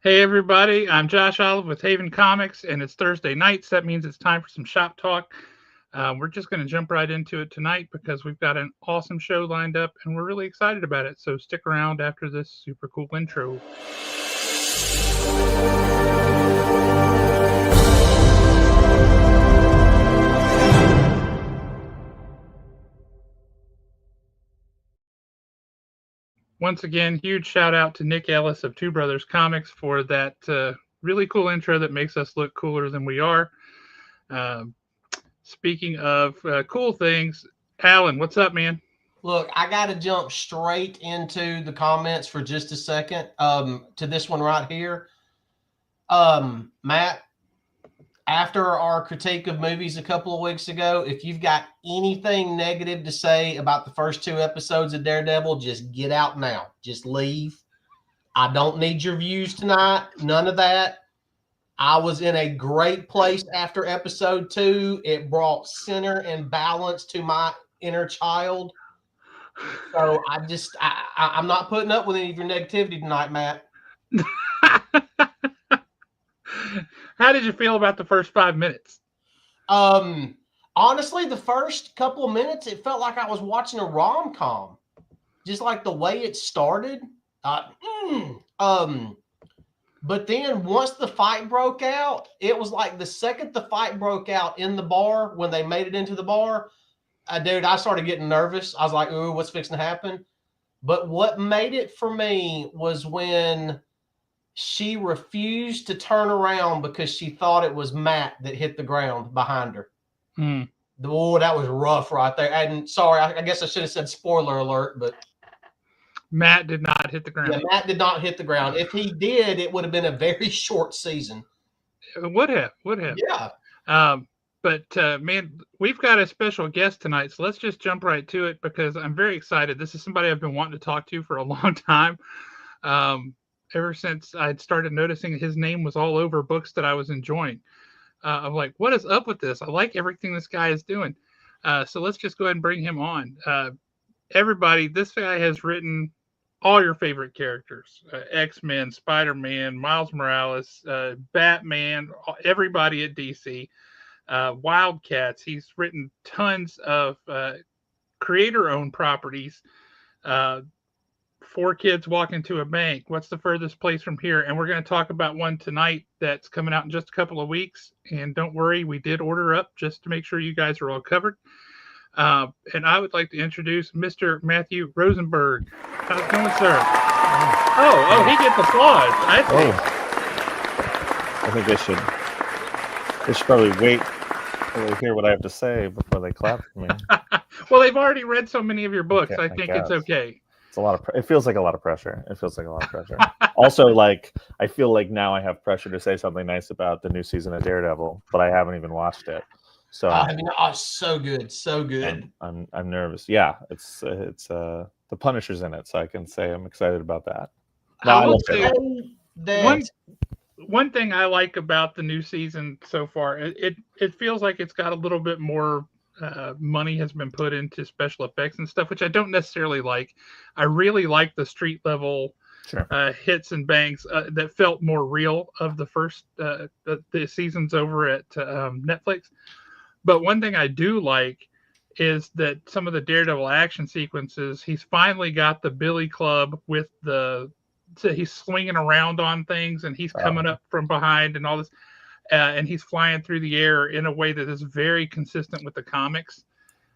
Hey everybody, I'm Josh Olive with Haven Comics, and it's Thursday night, so that means it's time for some shop talk. We're just going to jump right into it tonight because we've got an awesome show lined up, and we're really excited about it. So stick around after this super cool intro. Once again, huge shout out to Nick Ellis of Two Brothers Comics for that really cool intro that makes us look cooler than we are. Um, Speaking of cool things, Alan, what's up, man? Look, I got to jump straight into the comments for just a second. To this one right here. Matt, after our critique of movies a couple of weeks ago, if you've got anything negative to say about the first two episodes of Daredevil, just get out now. Just leave. I don't need your views tonight. None of that. I was in a great place after episode 2. It brought center and balance to my inner child. So I'm not putting up with any of your negativity tonight, Matt. How did you feel about the first 5 minutes? Honestly, the first couple of minutes, it felt like I was watching a rom-com. Just like the way it started. But then once the fight broke out, it was like the second the fight broke out in the bar, when they made it into the bar, dude, I started getting nervous. I was like, ooh, what's fixing to happen? But what made it for me was when she refused to turn around because she thought it was Matt that hit the ground behind her. Oh, that was rough right there. And sorry, I guess I should have said spoiler alert, but Matt did not hit the ground. Yeah, Matt did not hit the ground. If he did, it would have been a very short season. It would have. Yeah. But man, we've got a special guest tonight, so let's just jump right to it because I'm very excited. This is somebody I've been wanting to talk to for a long time. Ever since I'd started noticing his name was all over books that I was enjoying. I'm like, what is up with this? I like everything this guy is doing. So let's just go ahead and bring him on. Everybody, this guy has written all your favorite characters: X-Men, Spider-Man, Miles Morales, Batman, everybody at DC, WildCATS. He's written tons of creator-owned properties. Uh, Four kids walk into a bank. What's the furthest place from here? And we're going to talk about one tonight that's coming out in just a couple of weeks. And don't worry, we did order up just to make sure you guys are all covered. And I would like to introduce Mr. Matthew Rosenberg. How's it going, sir? Oh, he gets applause. I think they should probably wait till they hear what I have to say before they clap for me. Well, they've already read so many of your books. I think it's okay. It's a lot of. It feels like a lot of pressure. Also, like I feel like now I have pressure to say something nice about the new season of Daredevil, but I haven't even watched it. So so good. I'm nervous. Yeah, it's the Punisher's in it, so I can say I'm excited about that. I will say one thing I like about the new season so far, it feels like it's got a little bit more money has been put into special effects and stuff, which I don't necessarily like. I really like the street level hits and bangs that felt more real of the first the seasons over at Netflix. But one thing I do like is that some of the Daredevil action sequences, he's finally got the Billy Club with so he's swinging around on things and he's coming up from behind and all this. And he's flying through the air in a way that is very consistent with the comics.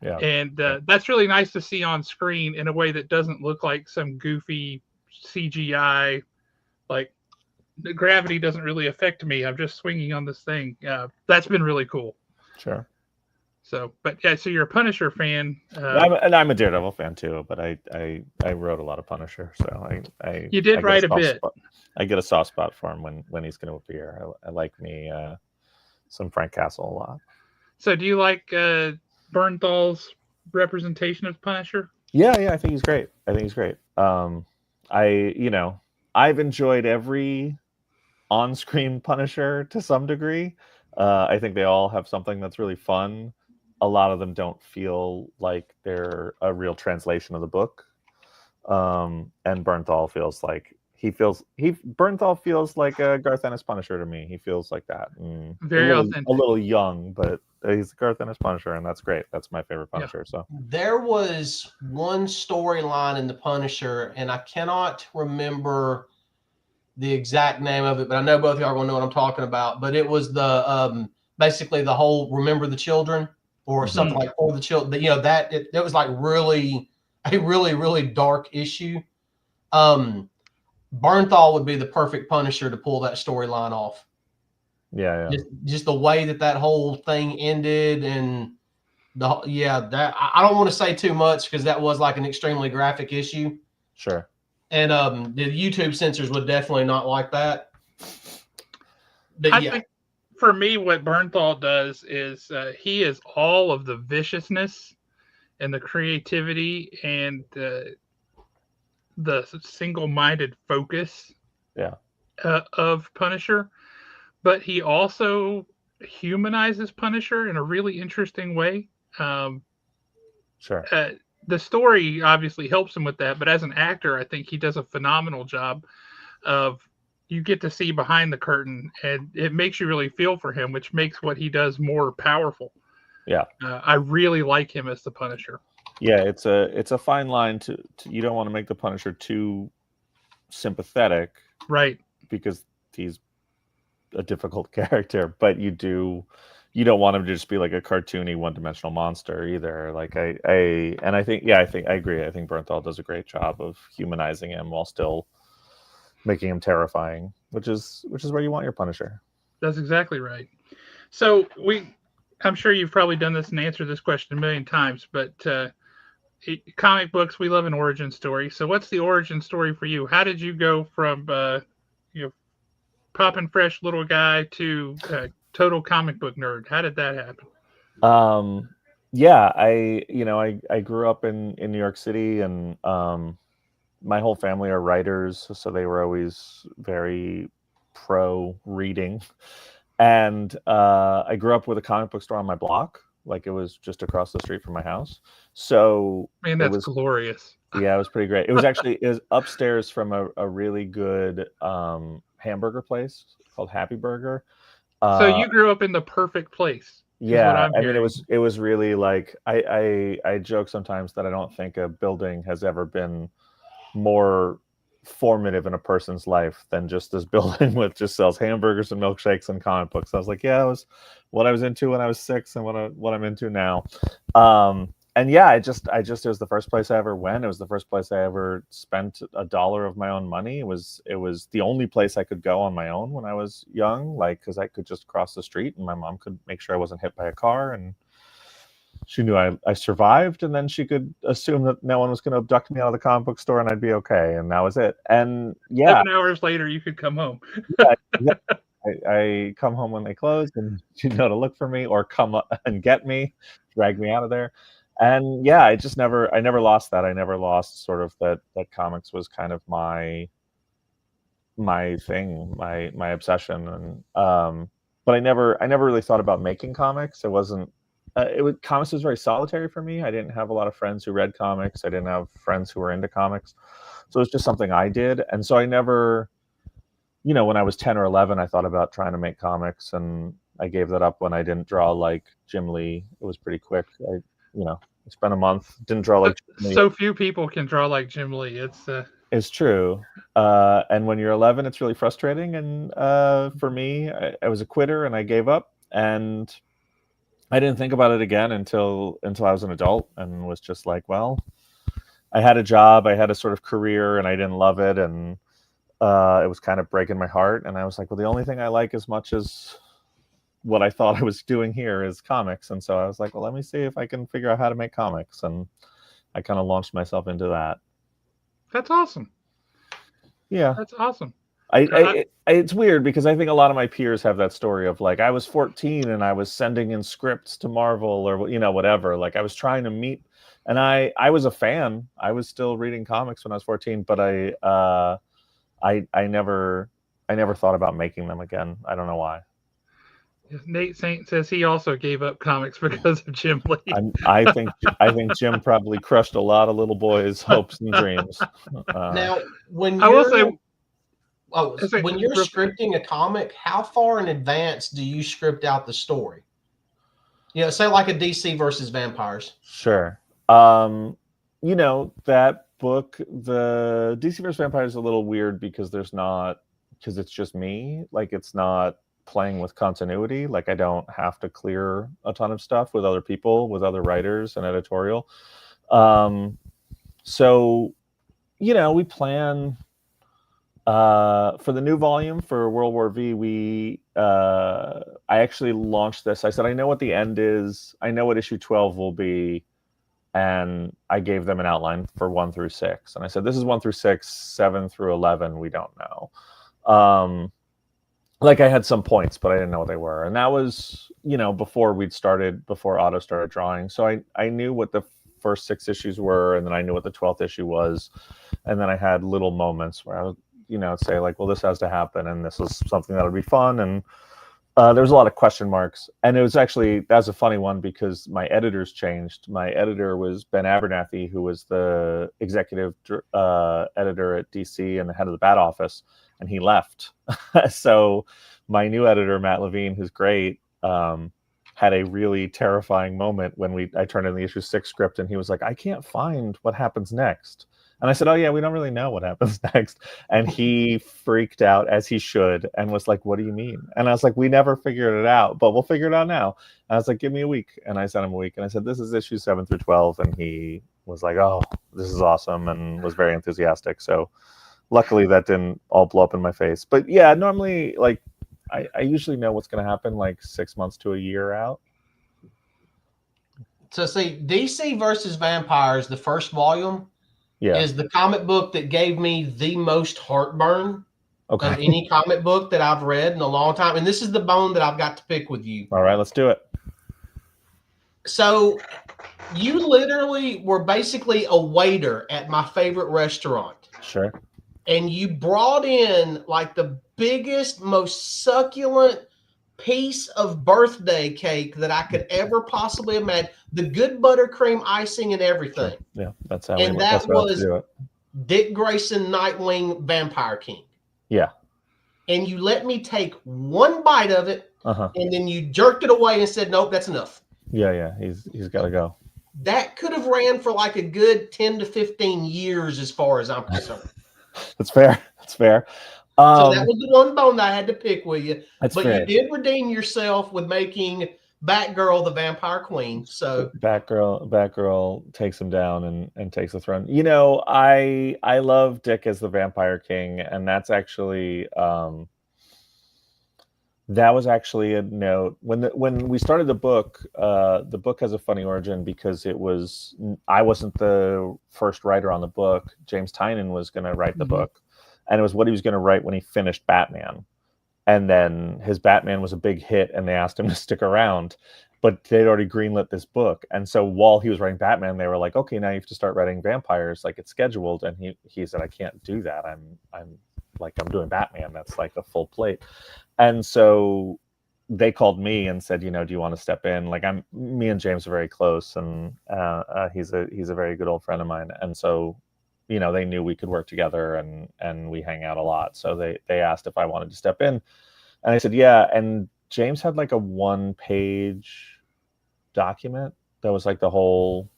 Yeah. And that's really nice to see on screen in a way that doesn't look like some goofy CGI. Like, the gravity doesn't really affect me. I'm just swinging on this thing. That's been really cool. Sure. So, but yeah, so you're a Punisher fan. I'm a Daredevil fan too, but I wrote a lot of Punisher, so you did write a bit. I get a soft spot for him when he's going to appear. I like me some Frank Castle a lot. So, do you like Bernthal's representation of Punisher? Yeah, I think he's great. I've enjoyed every on-screen Punisher to some degree. I think they all have something that's really fun. A lot of them don't feel like they're a real translation of the book. And Bernthal feels like Bernthal feels like a Garth Ennis Punisher to me. He feels like that. Very a little young, but he's a Garth Ennis Punisher, and that's great. That's my favorite Punisher. So there was one storyline in the Punisher, and I cannot remember the exact name of it, but I know both of y'all are going to know what I'm talking about. But it was the basically the whole "Remember the Children" or something like "For the Children." You know, that it was like really dark issue. Bernthal would be the perfect Punisher to pull that storyline off. Yeah. Just the way that whole thing ended, and that I don't want to say too much because that was like an extremely graphic issue. Sure. And the YouTube censors would definitely not like that. But I think for me, what Bernthal does is he is all of the viciousness and the creativity and the single-minded focus of Punisher, but he also humanizes Punisher in a really interesting way. Sure. The story obviously helps him with that, but as an actor, I think he does a phenomenal job of you get to see behind the curtain, and it makes you really feel for him, which makes what he does more powerful. Yeah. I really like him as the Punisher. Yeah, it's a fine line to you don't want to make the Punisher too sympathetic, right? Because he's a difficult character, but you don't want him to just be like a cartoony one-dimensional monster either. Like I think I agree. I think Bernthal does a great job of humanizing him while still making him terrifying, which is where you want your Punisher. That's exactly right. So I'm sure you've probably done this and answered this question a million times, but comic books, we love an origin story. So what's the origin story for you? How did you go from popping fresh little guy to total comic book nerd? How did that happen? I grew up in New York City, and my whole family are writers, so they were always very pro reading. And I grew up with a comic book store on my block. Like, it was just across the street from my house. So man, that's glorious. Yeah, it was pretty great. It was upstairs from a really good hamburger place called Happy Burger. So you grew up in the perfect place. Yeah, I mean, it was really like I joke sometimes that I don't think a building has ever been more formative in a person's life than just this building with just sells hamburgers and milkshakes and comic books. I was like, yeah, it was what I was into when I was 6 and what I'm into now. And yeah, it was the first place I ever went. It was the first place I ever spent $1 of my own money. It was the only place I could go on my own when I was young, like, because I could just cross the street and my mom could make sure I wasn't hit by a car, and she knew I survived, and then she could assume that no one was going to abduct me out of the comic book store and I'd be okay, and that was it. And yeah, 7 hours later, you could come home. I come home when they closed, and she'd know to look for me or come up and get me, drag me out of there. And yeah, I never lost that. I never lost sort of that comics was kind of my thing, my obsession. And but I never really thought about making comics. It wasn't. Comics was very solitary for me. I didn't have a lot of friends who read comics. I didn't have friends who were into comics. So it was just something I did. And so I never, when I was 10 or 11, I thought about trying to make comics, and I gave that up when I didn't draw like Jim Lee. It was pretty quick. I spent a month, didn't draw like Jim Lee. So few people can draw like Jim Lee. It's true. And when you're 11, it's really frustrating. And for me, I was a quitter and I gave up, and I didn't think about it again until I was an adult, and was just like, well, I had a job, I had a sort of career, and I didn't love it. And it was kind of breaking my heart. And I was like, well, the only thing I like as much as what I thought I was doing here is comics. And so I was like, well, let me see if I can figure out how to make comics. And I kind of launched myself into that. That's awesome. Yeah. That's awesome. It's weird because I think a lot of my peers have that story of like, I was 14 and I was sending in scripts to Marvel or, whatever. Like, I was trying to meet, and I was a fan. I was still reading comics when I was 14, but I never thought about making them again. I don't know why. Nate Saint says he also gave up comics because of Jim Lee. I think Jim probably crushed a lot of little boys' hopes and dreams. Now, when I will say, Oh, when you're scripting a comic, how far in advance do you script out the story? Say like a DC versus vampires. Sure. That book, the DC vs. Vampires, is a little weird because it's just me. Like, it's not playing with continuity. Like, I don't have to clear a ton of stuff with other people, with other writers and editorial. So, we plan for the new volume for World War V. I actually launched this. I said, I know what the end is. I know what issue 12 will be. And I gave them an outline for 1 through 6. And I said, this is 1 through 6, 7 through 11. We don't know. I had some points, but I didn't know what they were. And that was, before Otto started drawing. So I knew what the first 6 issues were. And then I knew what the 12th issue was. And then I had little moments where I would, say like, well, this has to happen. And this is something that would be fun. And there was a lot of question marks. And that's a funny one because my editors changed. My editor was Ben Abernathy, who was the executive editor at DC and the head of the Bat Office, and he left. So my new editor, Matt Levine, who's great, had a really terrifying moment when I turned in the issue 6 script, and he was like, I can't find what happens next. And I said, oh, yeah, we don't really know what happens next. And he freaked out, as he should, and was like, what do you mean? And I was like, we never figured it out, but we'll figure it out now. And I was like, give me a week. And I sent him a week. And I said, this is issue 7 through 12. And he was like, oh, this is awesome, and was very enthusiastic. So luckily that didn't all blow up in my face. But yeah, normally, like, I usually know what's going to happen like 6 months to a year out. So see, DC versus Vampires, the first volume, is the comic book that gave me the most heartburn of any comic book that I've read in a long time. And this is the bone that I've got to pick with you. All right, let's do it. So you literally were basically a waiter at my favorite restaurant. Sure. And you brought in like the biggest, most succulent piece of birthday cake that I could ever possibly imagine. The good buttercream icing and everything. Sure. Yeah, that's how. And that was Dick Grayson, Nightwing, Vampire King. Yeah. And you let me take one bite of it, and then you jerked it away and said, "Nope, that's enough." Yeah. He's got to go. That could have ran for like a good 10 to 15 years, as far as I'm concerned. That's fair. So that was the one bone that I had to pick with you. But fair. You did redeem yourself with making Batgirl the Vampire Queen. So Batgirl takes him down and takes the throne. I love Dick as the Vampire King, and that's actually that was actually a note when we started the book. The book has a funny origin because I wasn't the first writer on the book. James Tynion was going to write the book, and it was what he was going to write when he finished Batman. And then his Batman was a big hit, and they asked him to stick around, but they'd already greenlit this book. And so while he was writing Batman, they were like, "Okay, now you have to start writing vampires, like it's scheduled." And he said, "I can't do that. I'm doing Batman. That's like a full plate." And so they called me and said, "Do you want to step in?" Like me and James are very close, and he's a very good old friend of mine. And so, they knew we could work together, and we hang out a lot. So they asked if I wanted to step in, and I said, yeah. And James had like a 1-page document that was like the whole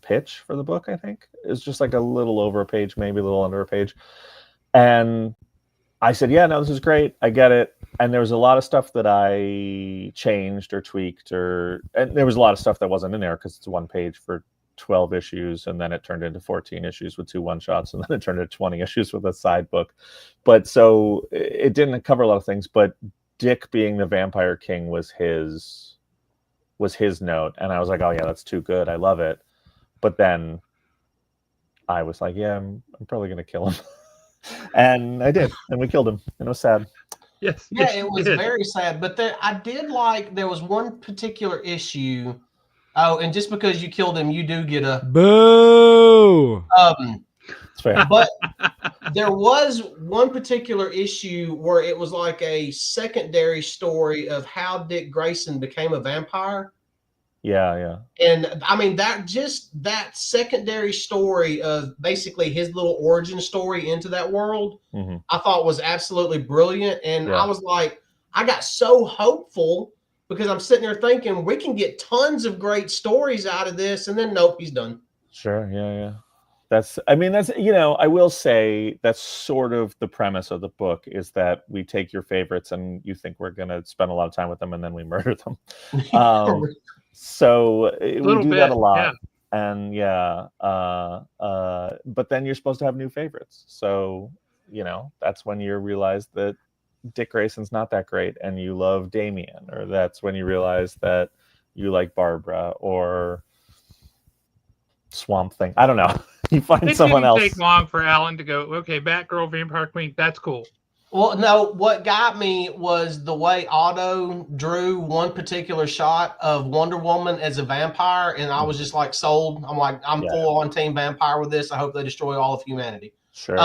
pitch for the book. I think it was just like a little over a page, maybe a little under a page. And I said, yeah, no, this is great. I get it. And there was a lot of stuff that I changed or tweaked, and there was a lot of stuff that wasn't in there because it's 1 page for 12 issues, and then it turned into 14 issues with 2 1-shots, and then it turned into 20 issues with a side book. But so it didn't cover a lot of things, but Dick being the Vampire King was his note. And I was like, oh yeah, that's too good. I love it. But then I was like, yeah, I'm probably going to kill him. And I did. And we killed him. And it was sad. Yes. Yeah, it was very sad. But I did there was one particular issue. Oh, and just because you killed him, you do get a boo. It's fair. But there was one particular issue where it was like a secondary story of how Dick Grayson became a vampire. Yeah. And I mean, that secondary story of basically his little origin story into that world, Mm-hmm. I thought was absolutely brilliant. And Yeah. I was like, I got so hopeful because I'm sitting there thinking we can get tons of great stories out of this. And then nope, he's done. Sure. Yeah. That's, I will say that's sort of the premise of the book, is that we take your favorites and you think we're going to spend a lot of time with them, and then we murder them. So we do that a lot. Yeah. And but then you're supposed to have new favorites. So, that's when you realize that Dick Grayson's not that great and you love Damien, or that's when you realize that you like Barbara or Swamp Thing. I don't know. You find someone else. It didn't take long for Alan to go, okay, Batgirl, Vampire Queen, that's cool. Well, no, what got me was the way Otto drew one particular shot of Wonder Woman as a vampire, and I was just like sold. I'm like, I'm full on team vampire with this. I hope they destroy all of humanity. Sure.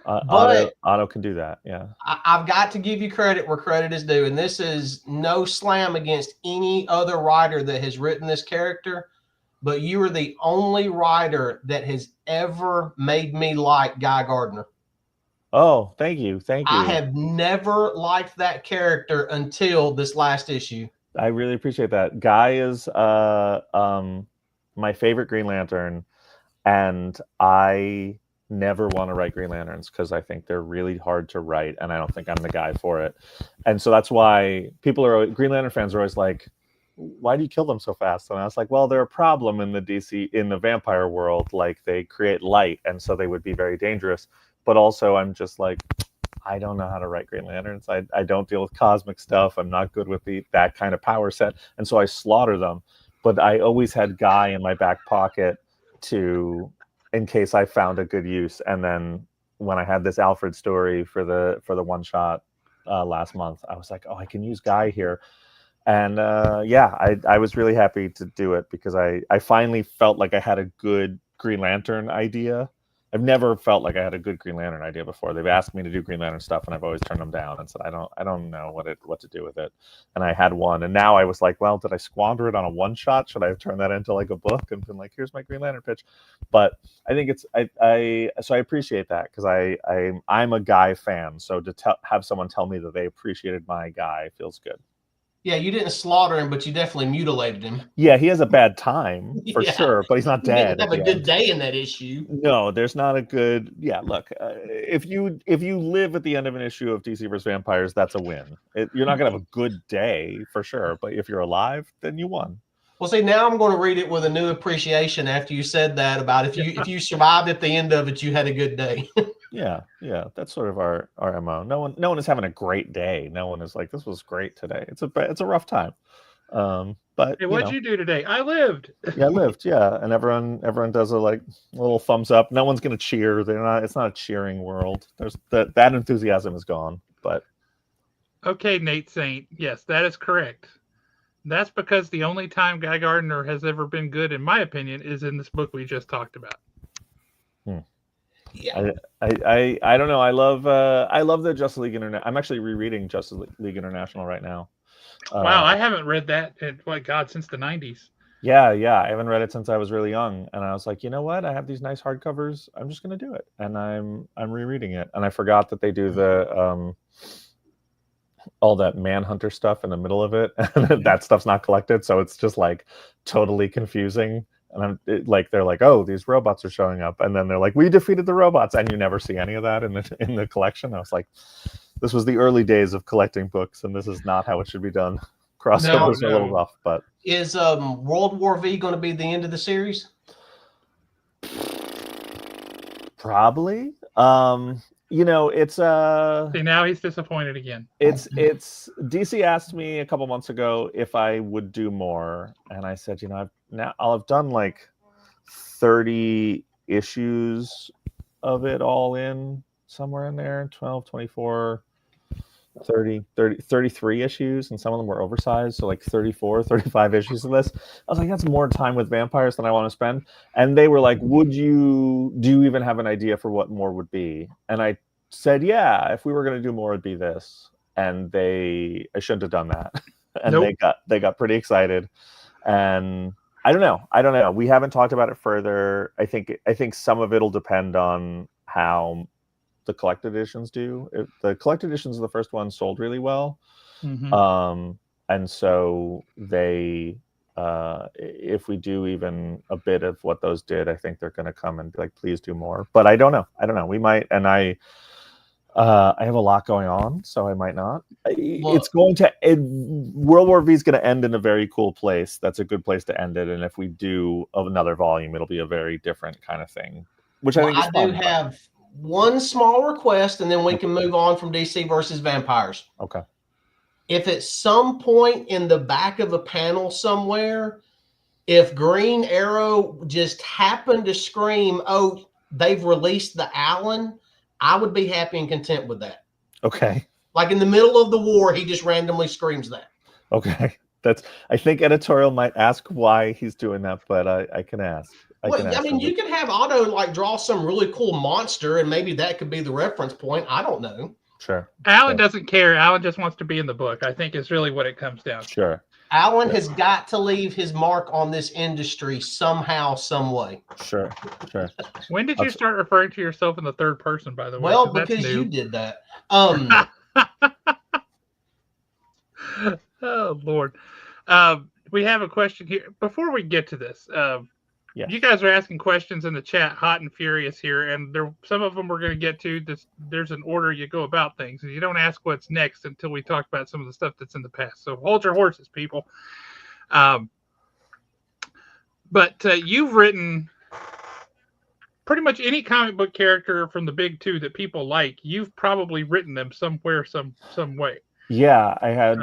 But Otto can do that. Yeah. I've got to give you credit where credit is due, and this is no slam against any other writer that has written this character, but you are the only writer that has ever made me like Guy Gardner. Oh, thank you. I have never liked that character until this last issue. I really appreciate that. Guy is my favorite Green Lantern, and I never want to write Green Lanterns because I think they're really hard to write, and I don't think I'm the guy for it. And so that's why Green Lantern fans are always like, why do you kill them so fast? And I was like, well, they're a problem in the vampire world. Like, they create light, and so they would be very dangerous. But also, I'm just like, I don't know how to write Green Lanterns. I don't deal with cosmic stuff. I'm not good with that kind of power set. And so I slaughter them. But I always had Guy in my back pocket in case I found a good use. And then when I had this Alfred story for the one shot last month, I was like, oh, I can use Guy here. And I was really happy to do it because I finally felt like I had a good Green Lantern idea. I've never felt like I had a good Green Lantern idea before. They've asked me to do Green Lantern stuff, and I've always turned them down and said I don't know what to do with it. And I had one, and now I was like, well, did I squander it on a one shot? Should I have turned that into like a book and been like, here's my Green Lantern pitch? But I think so I appreciate that because I'm a Guy fan. So to have someone tell me that they appreciated my Guy feels good. Yeah, you didn't slaughter him, but you definitely mutilated him. Yeah, he has a bad time for sure, but he's not dead. He didn't have a good day in that issue. No, there's not a good. Yeah, look, if you live at the end of an issue of DC vs. Vampires, that's a win. You're not gonna have a good day for sure, but if you're alive, then you won. Well, see, now I'm going to read it with a new appreciation after you said that about if you survived at the end of it, you had a good day. Yeah, that's sort of our MO. No one is having a great day. No one is like, this was great today. It's a rough time. But hey, what'd you do today? I lived. Yeah, I lived. Yeah, and everyone does a little thumbs up. No one's gonna cheer. It's not a cheering world. There's that enthusiasm is gone. But okay, Nate Saint. Yes, that is correct. That's because the only time Guy Gardner has ever been good, in my opinion, is in this book we just talked about. Yeah, I don't know. I love the Justice League International. I'm actually rereading Justice League International right now. Wow, I haven't read that since the 90s. Yeah, I haven't read it since I was really young, and I was like, you know what? I have these nice hardcovers. I'm just gonna do it, and I'm rereading it. And I forgot that they do the all that Manhunter stuff in the middle of it. That stuff's not collected, so it's just like totally confusing. And they're like, oh, these robots are showing up, and then they're like, we defeated the robots, and you never see any of that in the collection. I was like, this was the early days of collecting books, and this is not how it should be done. Crossovers are a little rough, but is World War V going to be the end of the series? Probably. It's see, now he's disappointed again. It's DC asked me a couple months ago if I would do more, and I said, I'll have done like 30 issues of it all in somewhere in there, 12, 24, 30, 33 issues, and some of them were oversized, so like 34, 35 issues of this. I was like, that's more time with vampires than I want to spend. And they were like, do you even have an idea for what more would be? And I said, yeah, if we were going to do more, it'd be this. And I shouldn't have done that. And nope. they got pretty excited. And I don't know. We haven't talked about it further. I think some of it'll depend on how the collected editions do. If the collected editions of the first one sold really well, and so they, if we do even a bit of what those did, I think they're going to come and be like, please do more. But I don't know. We might, and I have a lot going on, so I might not. It's going to World War V is going to end in a very cool place. That's a good place to end it. And if we do another volume, it'll be a very different kind of thing. Which I think is fun. I do have one small request, and then we can move on from DC versus Vampires. Okay. If at some point in the back of a panel somewhere, if Green Arrow just happened to scream, "Oh, they've released the Allen," I would be happy and content with that. Okay. Like in the middle of the war, he just randomly screams that. Okay. I think editorial might ask why he's doing that, but I can ask. You could have Otto like draw some really cool monster, and maybe that could be the reference point. I don't know. Sure. Alan doesn't care. Alan just wants to be in the book, I think, is really what it comes down to. Sure. Alan has got to leave his mark on this industry somehow, some way. Sure. When did you start referring to yourself in the third person, by the way? Well, because you did that. Oh, Lord. We have a question here. Before we get to this, you guys are asking questions in the chat, hot and furious here, and some of them we're going to get to. There's an order you go about things, and you don't ask what's next until we talk about some of the stuff that's in the past. So hold your horses, people. But you've written pretty much any comic book character from the big two that people like. You've probably written them somewhere, some way. Yeah, I had.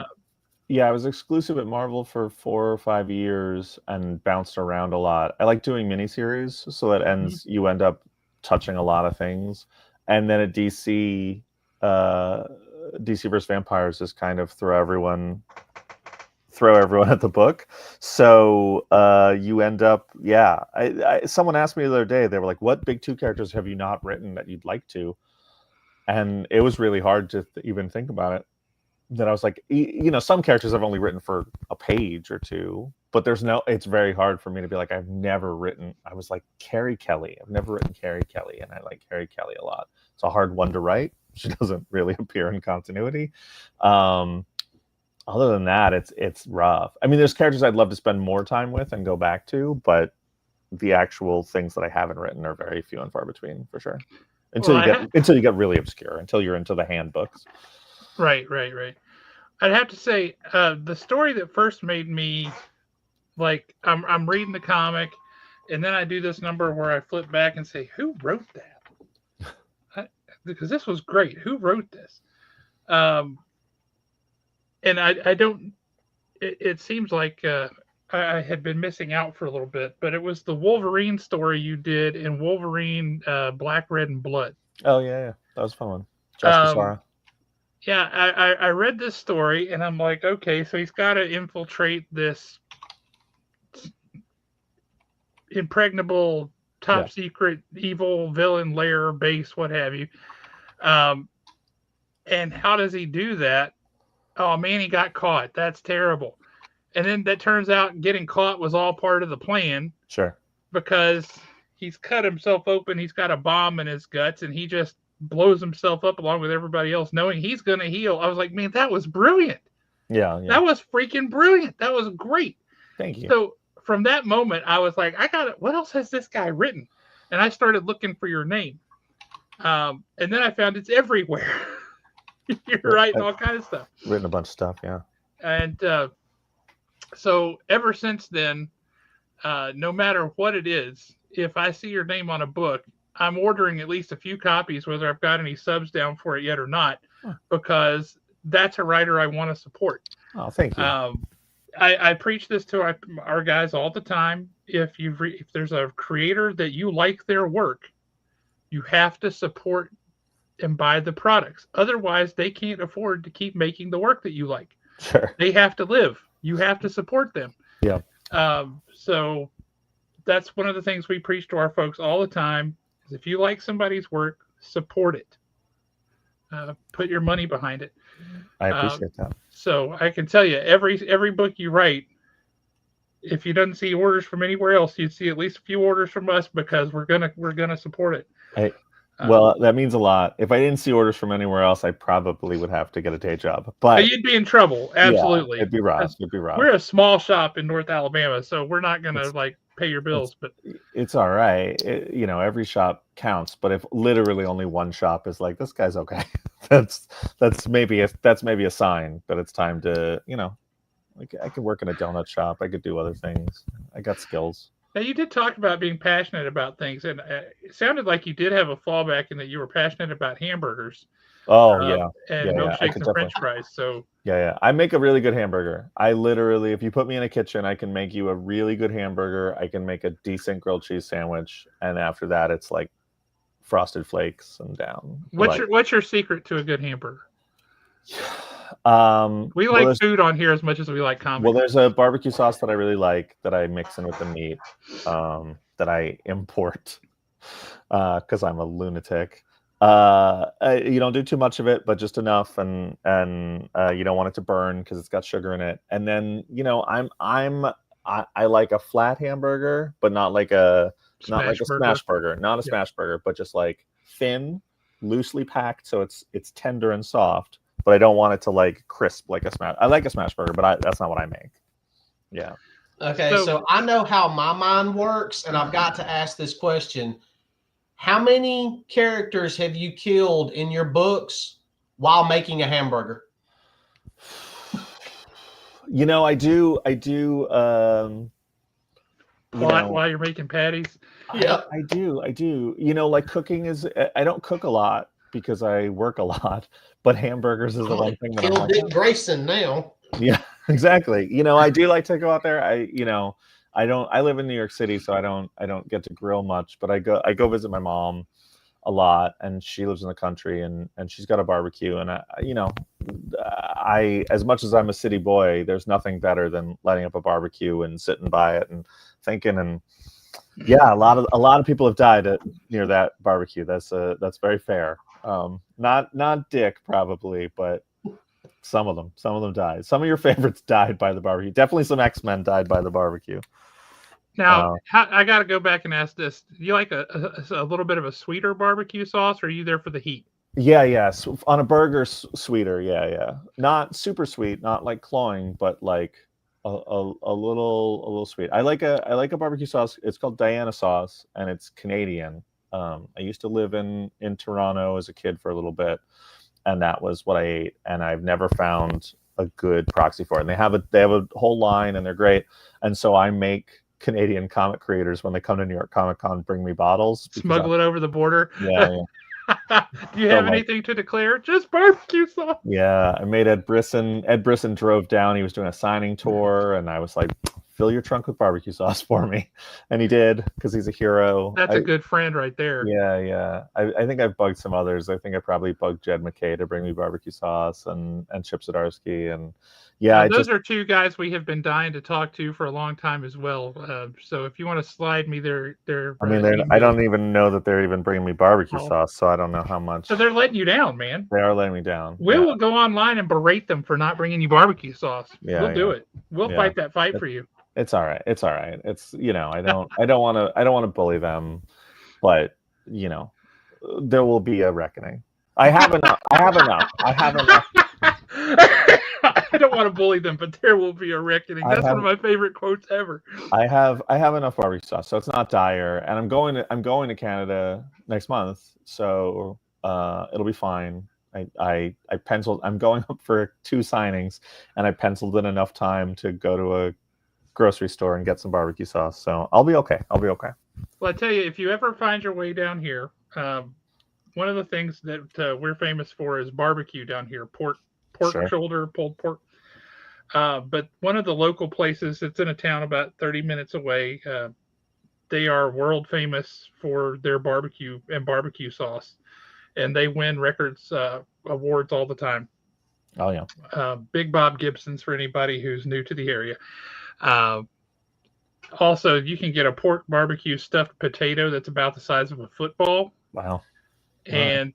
I was exclusive at Marvel for 4 or 5 years and bounced around a lot. I like doing miniseries, so that ends. You end up touching a lot of things, and then at DC, DC vs. Vampires is kind of throw everyone at the book. So you end up, someone asked me the other day. They were like, "What big two characters have you not written that you'd like to?" And it was really hard to even think about it. Then I was like, some characters I've only written for a page or two, but it's very hard for me to be like, I was like, Carrie Kelly. I've never written Carrie Kelly, and I like Carrie Kelly a lot. It's a hard one to write. She doesn't really appear in continuity. Other than that, it's rough. I mean, there's characters I'd love to spend more time with and go back to, but the actual things that I haven't written are very few and far between, for sure. Until you get really obscure, until you're into the handbooks. Right. I'd have to say the story that first made me like I'm reading the comic, and then I do this number where I flip back and say, who wrote that? Because this was great. Who wrote this? And I don't. It seems like I had been missing out for a little bit, but it was the Wolverine story you did in Wolverine Black, Red, and Blood. Oh yeah, that was a fun one. Josh Cassara. Yeah, I read this story, and I'm like, okay, so he's got to infiltrate this impregnable, top secret, evil villain lair, base, what have you. And how does he do that? Oh, man, he got caught. That's terrible. And then that turns out getting caught was all part of the plan. Sure. Because he's cut himself open. He's got a bomb in his guts, and he just blows himself up along with everybody else, knowing he's going to heal. I was like, man, that was brilliant. Yeah. That was freaking brilliant. That was great. Thank you. So from that moment, I was like, I got it. What else has this guy written? And I started looking for your name. And then I found it's everywhere. You're writing all kinds of stuff. Written a bunch of stuff, yeah. And so ever since then, no matter what it is, if I see your name on a book, I'm ordering at least a few copies, whether I've got any subs down for it yet or not, because that's a writer I want to support. Oh, thank you. I preach this to our guys all the time. If there's a creator that you like their work, you have to support and buy the products. Otherwise, they can't afford to keep making the work that you like. Sure. They have to live. You have to support them. Yeah. So that's one of the things we preach to our folks all the time. Is if you like somebody's work, support it. Put your money behind it. I appreciate that. So I can tell you, every book you write, if you didn't see orders from anywhere else, you'd see at least a few orders from us because we're gonna support it. Well, that means a lot. If I didn't see orders from anywhere else, I probably would have to get a day job. But you'd be in trouble. Absolutely, yeah, it'd be rough. It'd be rough. We're a small shop in North Alabama, so we're not gonna pay your bills. But it's all right. Every shop counts. But if literally only one shop is like, this guy's okay, that's maybe a sign that it's time to, like, I could work in a donut shop. I could do other things. I got skills. Now, you did talk about being passionate about things, and it sounded like you did have a fallback in that you were passionate about hamburgers. Oh, and milkshakes and French fries. So yeah, I make a really good hamburger. I literally, if you put me in a kitchen, I can make you a really good hamburger. I can make a decent grilled cheese sandwich, and after that, it's like Frosted Flakes and down. What's your secret to a good hamburger? We like food on here as much as we like comedy. Well, there's a barbecue sauce that I really like that I mix in with the meat, that I import because I'm a lunatic. You don't do too much of it, but just enough, and you don't want it to burn because it's got sugar in it. And then I like a flat hamburger, but not like a smash burger, not a smash burger, but just like thin, loosely packed, so it's tender and soft. But I don't want it to like crisp like a smash. I like a smash burger, but that's not what I make. Yeah. Okay, so I know how my mind works, and I've got to ask this question. How many characters have you killed in your books while making a hamburger? I do. While you're making patties? Yeah, I do. Like cooking is, I don't cook a lot because I work a lot, but hamburgers is the one thing that I'm like, Dick Grayson now. Yeah, exactly. I do like to go out there. I live in New York City, so I don't get to grill much, but I go visit my mom a lot, and she lives in the country, and she's got a barbecue, and I as much as I'm a city boy, there's nothing better than lighting up a barbecue and sitting by it and thinking. And yeah, a lot of people have died near that barbecue. That's very fair. Not Dick probably, but some of them died. Some of your favorites died by the barbecue. Definitely some X-Men died by the barbecue. Now, I got to go back and ask this. Do you like a little bit of a sweeter barbecue sauce, or are you there for the heat? Yeah. On a burger, sweeter. Yeah. Not super sweet, not like cloying, but like a little sweet. I like a barbecue sauce. It's called Diana sauce, and it's Canadian. I used to live in Toronto as a kid for a little bit, and that was what I ate. And I've never found a good proxy for it. And they have a whole line, and they're great. And so I make Canadian comic creators, when they come to New York Comic Con, bring me bottles. Smuggle it over the border. Yeah. Do you have anything to declare? Just barbecue sauce. Yeah, I made Ed Brisson. Ed Brisson drove down. He was doing a signing tour, and I was like, fill your trunk with barbecue sauce for me. And he did, because he's a hero. That's a good friend right there. Yeah. I think I've bugged some others. I think I probably bugged Jed McKay to bring me barbecue sauce, and Chip Zdarsky. And yeah, those are two guys we have been dying to talk to for a long time as well. So if you want to slide me their I don't even know that they're even bringing me barbecue sauce, so I don't know how much. So they're letting you down, man. They are letting me down. We will go online and berate them for not bringing you barbecue sauce. Yeah, we'll do it. We'll fight that fight for you. It's all right. It's I don't want to bully them, but there will be a reckoning. I have enough. I don't want to bully them, but there will be a reckoning. That's one of my favorite quotes ever. I have enough barbecue sauce, so it's not dire. And I'm going to Canada next month, so it'll be fine. I penciled. I'm going up for 2 signings, and I penciled in enough time to go to a grocery store and get some barbecue sauce. So I'll be okay. Well, I tell you, if you ever find your way down here, one of the things that we're famous for is barbecue down here. Pork shoulder, pulled pork. But one of the local places, it's in a town about 30 minutes away. They are world famous for their barbecue and barbecue sauce, and they win records, awards all the time. Oh yeah. Big Bob Gibson's for anybody who's new to the area. Also, you can get a pork barbecue stuffed potato that's about the size of a football. Wow. And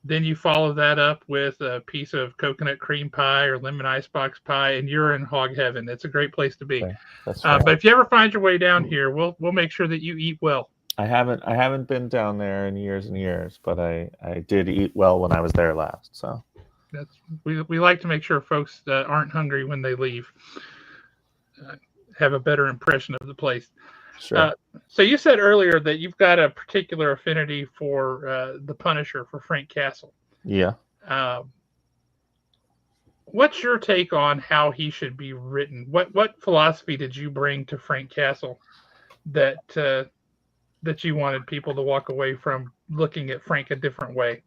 Then you follow that up with a piece of coconut cream pie or lemon icebox pie, and you're in hog heaven. It's a great place to be. Okay, that's fair. But if you ever find your way down here, we'll make sure that you eat well. I haven't been down there in years and years, but I did eat well when I was there last. So We like to make sure folks that aren't hungry when they leave have a better impression of the place. sure. So you said earlier that you've got a particular affinity for the Punisher, for Frank Castle. Yeah. What's your take on how he should be written? What philosophy did you bring to Frank Castle that you wanted people to walk away from looking at Frank a different way?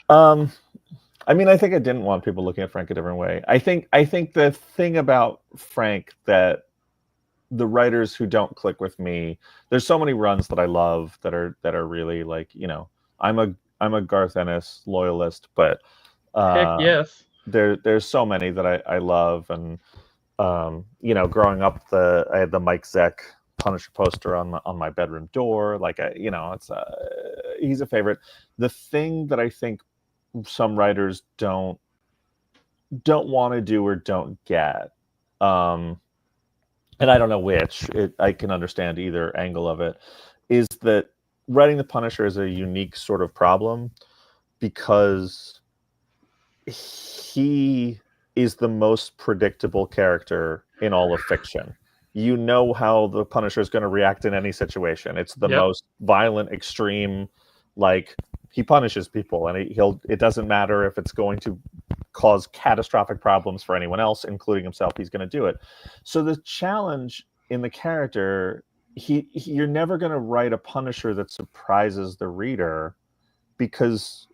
I mean, I think I didn't want people looking at Frank a different way. I think the thing about Frank that the writers who don't click with me, there's so many runs that I love that are really like, I'm a Garth Ennis loyalist, but Heck yes. there's so many that I love, and growing up, I had the Mike Zeck Punisher poster on my bedroom door. Like, it's he's a favorite. The thing that I think some writers don't want to do or don't get, and I don't know which, I can understand either angle of it, is that writing the Punisher is a unique sort of problem because he is the most predictable character in all of fiction. You know how the Punisher is going to react in any situation. It's the most violent, extreme, like, he punishes people, and it doesn't matter if it's going to cause catastrophic problems for anyone else, including himself. He's going to do it. So the challenge in the character, you're never going to write a Punisher that surprises the reader, because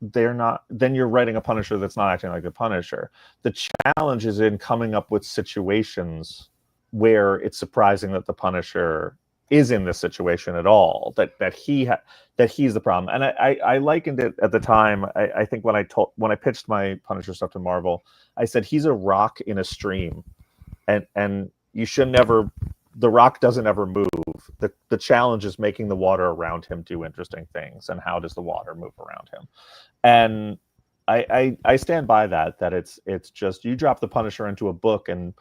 then you're writing a Punisher that's not acting like the Punisher. The challenge is in coming up with situations where it's surprising that the Punisher is in this situation at all, that he's the problem. And I likened it at the time. I think when I pitched my Punisher stuff to Marvel, I said he's a rock in a stream, and you should never. The rock doesn't ever move. The challenge is making the water around him do interesting things, and how does the water move around him? And I stand by that it's just, you drop the Punisher into a book and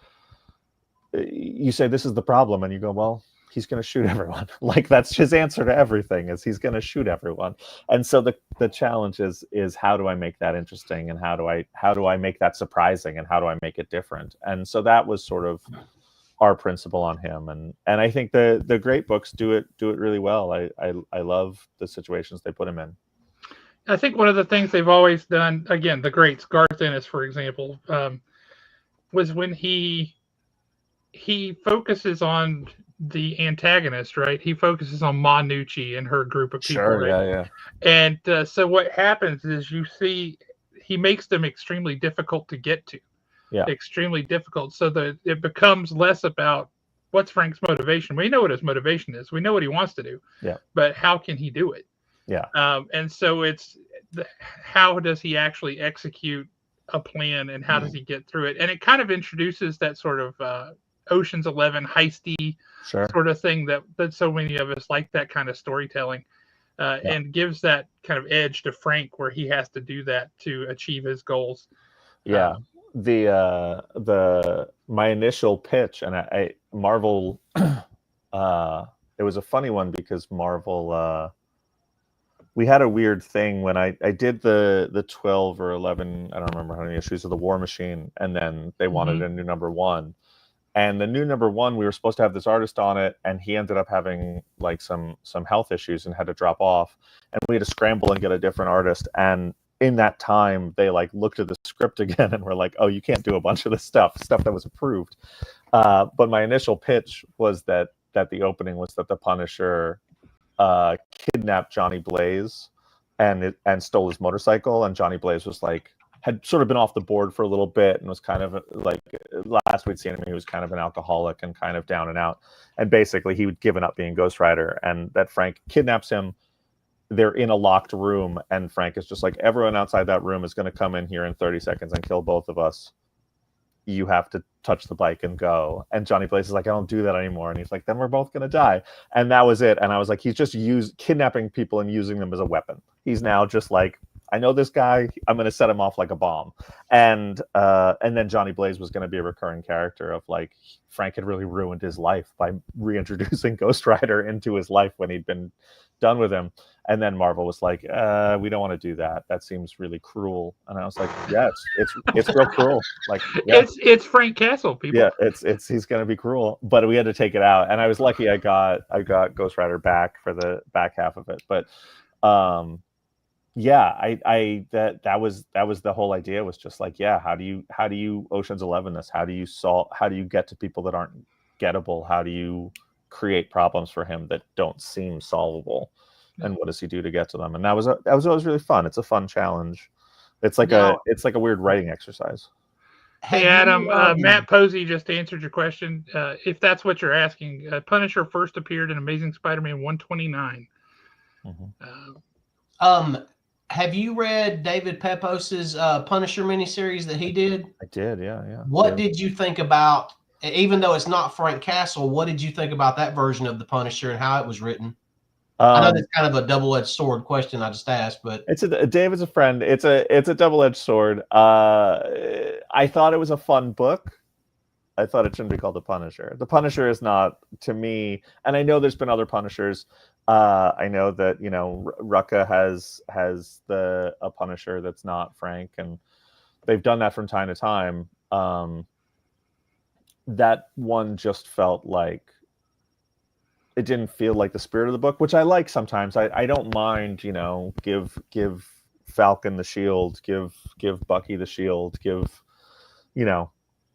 you say this is the problem, and you go, well, he's going to shoot everyone. Like, that's his answer to everything, is he's going to shoot everyone. And so the challenge is how do I make that interesting, and how do I make that surprising, and how do I make it different? And so that was sort of our principle on him. And I think the great books do it really well. I love the situations they put him in. I think one of the things they've always done, again, the greats, Garth Ennis, for example, was when he focuses on the antagonist, right? He focuses on Ma Nucci and her group of people. Sure, right? yeah. And so what happens is you see he makes them extremely difficult to get to. Yeah. Extremely difficult, so that it becomes less about what's Frank's motivation. We know what his motivation is. We know what he wants to do. Yeah. But how can he do it? Yeah. And so it's how does he actually execute a plan, and how does he get through it? And it kind of introduces that sort of Ocean's 11 heisty sort of thing that so many of us like, that kind of storytelling, and gives that kind of edge to Frank, where he has to do that to achieve his goals. Yeah. My initial pitch, and Marvel, it was a funny one, because Marvel, we had a weird thing when I did the 12 or 11, I don't remember how many issues of the War Machine, and then they wanted a new number one. And the new number one, we were supposed to have this artist on it, and he ended up having like some health issues and had to drop off. And we had to scramble and get a different artist. And in that time, they like looked at the script again and were like, "Oh, you can't do a bunch of this stuff that was approved." But my initial pitch was that the opening was that the Punisher kidnapped Johnny Blaze and stole his motorcycle, and Johnny Blaze was like, had sort of been off the board for a little bit, and was kind of like, last we'd seen him, he was kind of an alcoholic and kind of down and out, and basically he had given up being Ghost Rider, and that Frank kidnaps him. They're in a locked room, and Frank is just like, everyone outside that room is going to come in here in 30 seconds and kill both of us. You have to touch the bike and go. And Johnny Blaze is like, I don't do that anymore. And he's like, then we're both going to die. And that was it. And I was like, he's just kidnapping people and using them as a weapon. He's now just like I know this guy. I'm going to set him off like a bomb. And then Johnny Blaze was going to be a recurring character of like Frank had really ruined his life by reintroducing Ghost Rider into his life when he'd been done with him. And then Marvel was like, we don't want to do that. That seems really cruel. And I was like, yes, it's real cruel. Like, yeah. It's Frank Castle, people. Yeah, it's he's gonna be cruel. But we had to take it out. And I was lucky I got Ghost Rider back for the back half of it. But yeah, that was the whole idea, was just like, yeah, how do you Ocean's 11 this? How do you get to people that aren't gettable? How do you create problems for him that don't seem solvable? And what does he do to get to them? And that was always really fun. It's a fun challenge. It's like a weird writing exercise. Hey Adam, Matt Posey just answered your question. If that's what you're asking, Punisher first appeared in Amazing Spider-Man 129. Have you read David Pepos's Punisher miniseries that he did? I did, yeah. What did you think about, even though it's not Frank Castle, what did you think about that version of the Punisher and how it was written? I know that's kind of a double-edged sword question I just asked, but David's a friend. It's a double-edged sword. I thought it was a fun book. I thought it shouldn't be called The Punisher. The Punisher is not, to me, and I know there's been other Punishers. I know that, Rucka has a Punisher that's not Frank, and they've done that from time to time. That one just felt like it didn't feel like the spirit of the book, which I like sometimes. I don't mind, give Falcon the shield, give Bucky the shield, give,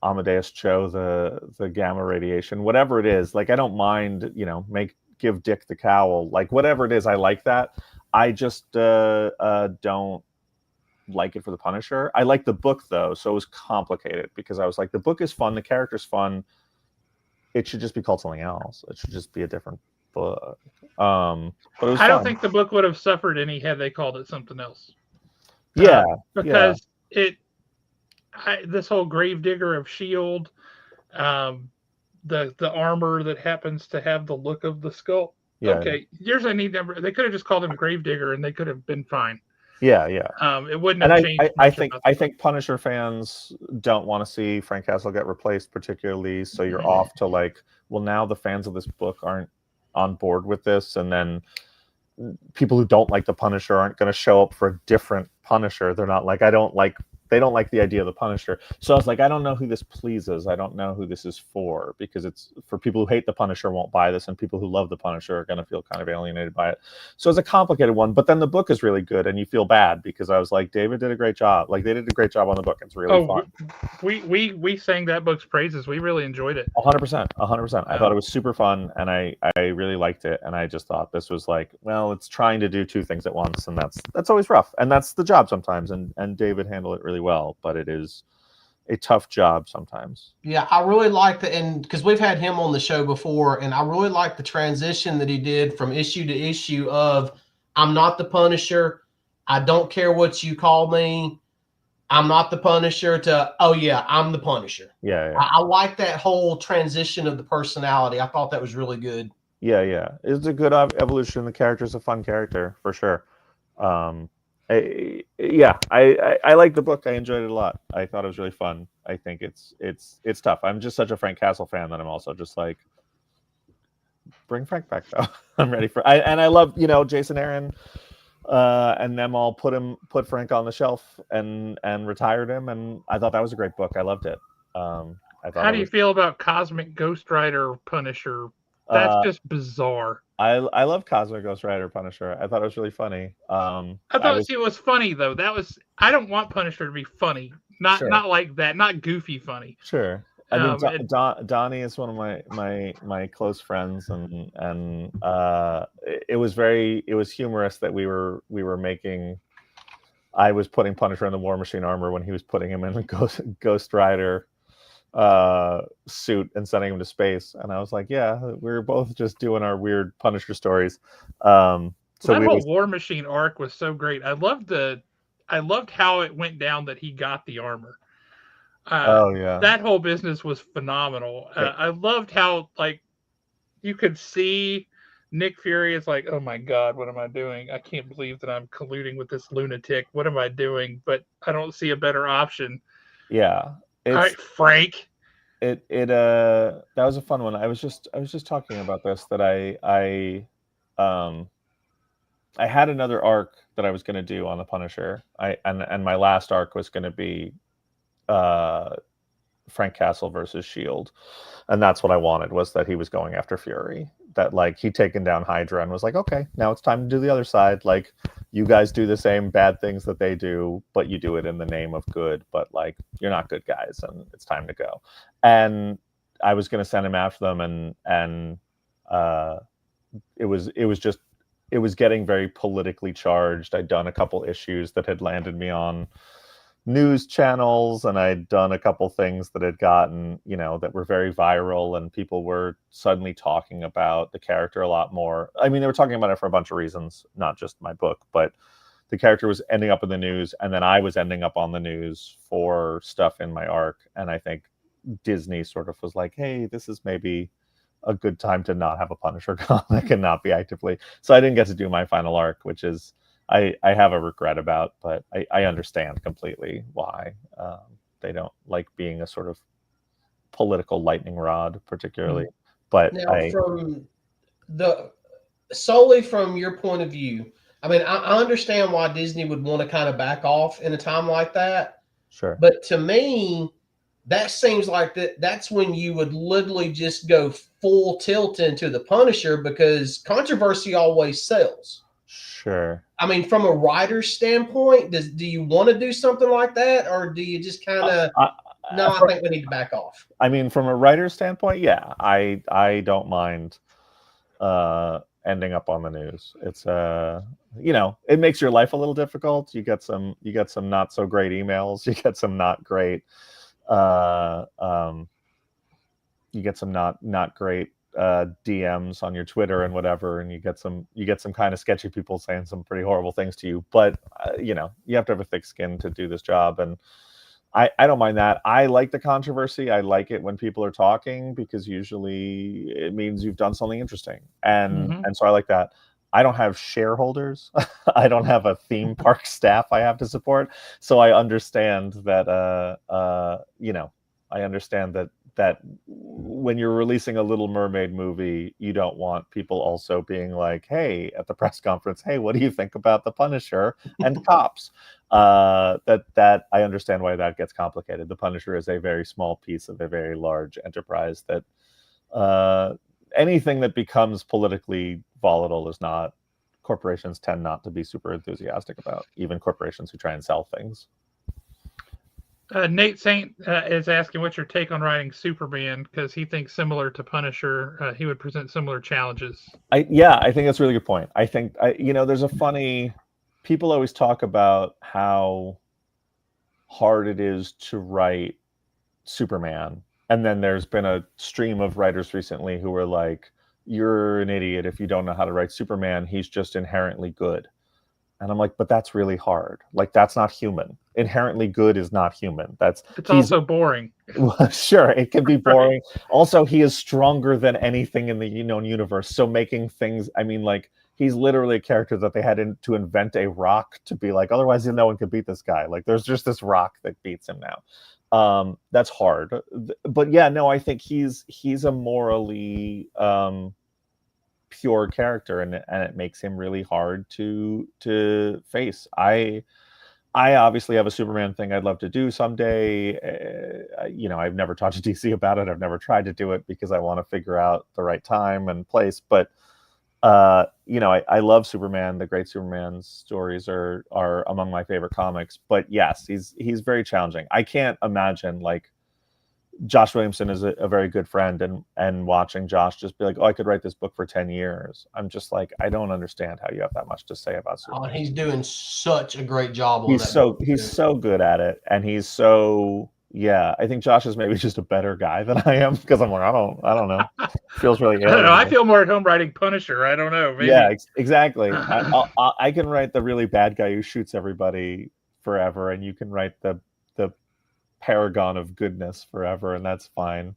Amadeus Cho the gamma radiation, whatever it is. Like, I don't mind, give Dick the cowl, like whatever it is. I like that. I just don't like it for the Punisher. I like the book though, so it was complicated because I was like, the book is fun, the character's fun. It should just be called something else. It should just be a different book. But it was I don't fun. think the book would have suffered any had they called it something else. Yeah, because this whole Gravedigger of S.H.I.E.L.D., the armor that happens to have the look of the skull. Yeah. Okay, here's a neat number. They could have just called him Gravedigger, and they could have been fine. Yeah. It wouldn't have changed. I think Punisher fans don't want to see Frank Castle get replaced, particularly. So you're off to like, well, now the fans of this book aren't on board with this, and then people who don't like the Punisher aren't going to show up for a different Punisher. They're not like, they don't like the idea of the Punisher. So I was like, I don't know who this pleases. I don't know who this is for, because it's for people who hate the Punisher won't buy this, and people who love the Punisher are going to feel kind of alienated by it. So it's a complicated one, but then the book is really good, and you feel bad because I was like, David did a great job. Like, they did a great job on the book. It's really fun. We sang that book's praises. We really enjoyed it. 100%. I thought it was super fun, and I really liked it. And I just thought this was like, well, it's trying to do two things at once, and that's always rough, and that's the job sometimes. And David handled it really well, but it is a tough job sometimes. Yeah, I really like and because we've had him on the show before, and I really like the transition that he did from issue to issue of, I'm not the Punisher, I don't care what you call me, I'm not the Punisher, to, oh yeah, I'm the Punisher. Yeah. I like that whole transition of the personality. I thought that was really good. Yeah. It's a good evolution. The character's a fun character for sure. I like the book. I enjoyed it a lot. I thought it was really fun. I think it's tough. I'm just such a Frank Castle fan that I'm also just like, bring Frank back though. I'm ready for. I love Jason Aaron, and them all put Frank on the shelf and retired him, and I thought that was a great book. I loved it. How do you feel about Cosmic Ghost Rider Punisher? That's just bizarre. I love Cosmic Ghost Rider Punisher. I thought it was really funny. I thought it was funny though. I don't want Punisher to be funny. Not like that. Not goofy funny. Sure. I mean, Donnie is one of my close friends, and it was humorous that we were making. I was putting Punisher in the War Machine armor when he was putting him in the Ghost Rider suit and sending him to space, and I was like, yeah, we were both just doing our weird Punisher stories. So that whole War Machine arc was so great. I loved how it went down that he got the armor. That whole business was phenomenal. I loved how, like, you could see Nick Fury is like, oh my God, what am I doing? I can't believe that I'm colluding with this lunatic. What am I doing? But I don't see a better option. Yeah, All right, it's Frank. that was a fun one. I was just talking about this, that I had another arc that I was going to do on the Punisher. And my last arc was going to be Frank Castle versus Shield, and that's what I wanted, was that he was going after Fury. That like he'd taken down Hydra and was like, okay, now it's time to do the other side. Like, you guys do the same bad things that they do, but you do it in the name of good. But like, you're not good guys, and it's time to go. And I was going to send him after them, and it was getting very politically charged. I'd done a couple issues that had landed me on news channels, and I'd done a couple things that had gotten, that were very viral, and people were suddenly talking about the character a lot more. I mean, they were talking about it for a bunch of reasons, not just my book, but the character was ending up in the news, and then I was ending up on the news for stuff in my arc. And I think Disney sort of was like, hey, this is maybe a good time to not have a Punisher comic and not be actively. So I didn't get to do my final arc, which is, I have a regret about, but I understand completely why they don't like being a sort of political lightning rod, particularly. But now, solely from your point of view, I mean, I understand why Disney would want to kind of back off in a time like that. Sure. But to me, that seems like that's when you would literally just go full tilt into the Punisher, because controversy always sells. Sure. I mean, from a writer's standpoint, do you want to do something like that, or do you just kind of I think we need to back off? I mean, from a writer's standpoint, yeah, I don't mind ending up on the news. It's it makes your life a little difficult. You get some not so great emails. You get some not great DMs on your Twitter and whatever, and you get some kind of sketchy people saying some pretty horrible things to you. But you have to have a thick skin to do this job, and I don't mind that. I like the controversy. I like it when people are talking, because usually it means you've done something interesting, and so I like that. I don't have shareholders. I don't have a theme park staff I have to support, so I understand that. I understand that when you're releasing a Little Mermaid movie, you don't want people also being like, hey, at the press conference, hey, what do you think about the Punisher and cops? That I understand why that gets complicated. The Punisher is a very small piece of a very large enterprise that anything that becomes politically volatile is not, corporations tend not to be super enthusiastic about, even corporations who try and sell things. Nate Saint is asking what's your take on writing Superman, because he thinks similar to Punisher, he would present similar challenges. I think that's a really good point. I think there's a funny, people always talk about how hard it is to write Superman, and then there's been a stream of writers recently who were like, you're an idiot if you don't know how to write Superman, he's just inherently good. And I'm like, but that's really hard. Like, that's not human. Inherently good is not human. It's also boring. Well, sure, it can be boring. Right. Also, he is stronger than anything in the universe. So making things, I mean, like, he's literally a character that they had to invent a rock to be like, otherwise no one could beat this guy. Like, there's just this rock that beats him now. That's hard. But yeah, no, I think he's a morally pure character, and it makes him really hard to face. I obviously have a Superman thing I'd love to do someday. I've never talked to DC about it. I've never tried to do it because I want to figure out the right time and place. But I love Superman. The Great Superman stories are among my favorite comics. But yes, he's very challenging. I can't imagine, like, Josh Williamson is a very good friend, and watching Josh just be like, oh, I could write this book for 10 years. I'm just like, I don't understand how you have that much to say about Superman. Oh, he's doing such a great job on he's so good at it, and he's so, yeah, I think Josh is maybe just a better guy than I am, because I'm like, I don't know. Feels really I don't know. I feel more at home writing Punisher. I don't know. Maybe. Yeah, exactly. I can write the really bad guy who shoots everybody forever, and you can write the paragon of goodness forever, and that's fine.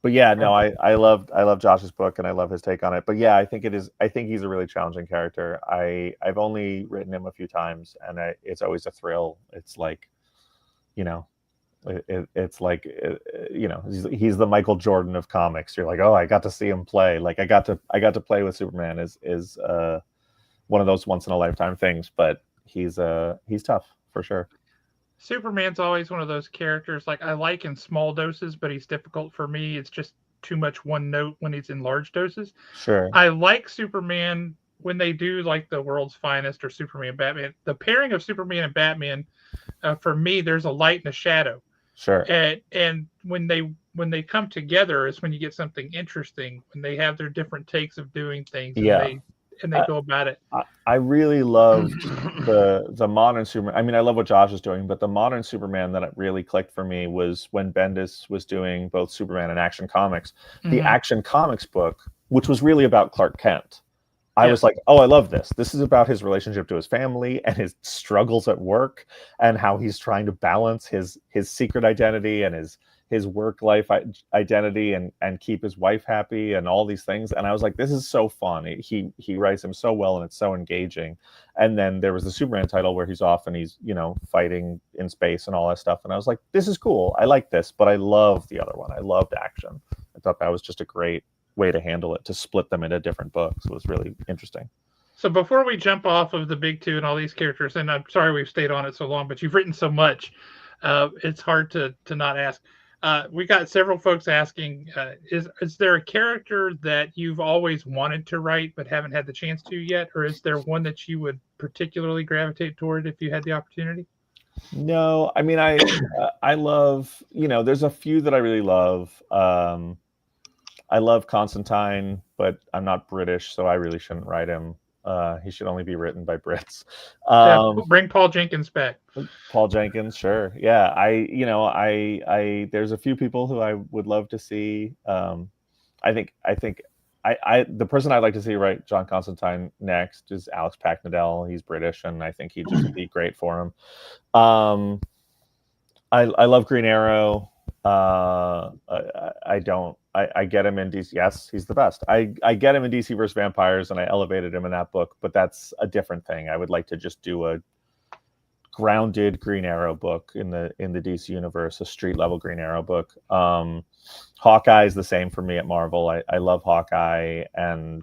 But yeah, no, I love Josh's book and I love his take on it. But yeah, I think he's a really challenging character. I've only written him a few times, and it's always a thrill. It's like, you know, it's like, you know, he's the Michael Jordan of comics. You're like, oh, I got to see him play. Like I got to play with Superman is one of those once in a lifetime things. But he's tough for sure. Superman's always one of those characters, like I like in small doses, but he's difficult for me. It's just too much one note when he's in large doses. Sure. I like Superman when they do like the World's Finest or Superman Batman. The pairing of Superman and Batman, for me, there's a light and a shadow. Sure. And when they come together is when you get something interesting, when they have their different takes of doing things. Yeah. And they go about it. I really loved the modern Superman. I mean, I love what Josh is doing, but the modern Superman that it really clicked for me was when Bendis was doing both Superman and Action Comics. The Action Comics book, which was really about Clark Kent. I was like, oh, I love this. This is about his relationship to his family and his struggles at work and how he's trying to balance his secret identity and his work life identity and keep his wife happy and all these things. And I was like, this is so fun. He writes him so well and it's so engaging. And then there was the Superman title where he's off and he's, you know, fighting in space and all that stuff. And I was like, this is cool. I like this, but I love the other one. I loved Action. I thought that was just a great way to handle it, to split them into different books. It was really interesting. So before we jump off of the big two and all these characters, and I'm sorry we've stayed on it so long, but you've written so much, it's hard to not ask. We got several folks asking, is there a character that you've always wanted to write but haven't had the chance to yet? Or is there one that you would particularly gravitate toward if you had the opportunity? No, I mean, I love, you know, there's a few that I really love. I love Constantine, but I'm not British, so I really shouldn't write him. He should only be written by Brits. Bring Paul Jenkins back. Paul Jenkins, sure. Yeah, there's a few people who I would love to see. I think the person I'd like to see write John Constantine next is Alex Packnadell. He's British, and I think he'd just be great for him. I love Green Arrow. I get him in DC. Yes, he's the best. I get him in DC vs. Vampires, and I elevated him in that book, but that's a different thing. I would like to just do a grounded Green Arrow book in the DC universe, a street level Green Arrow book. Hawkeye is the same for me at Marvel. I love Hawkeye, and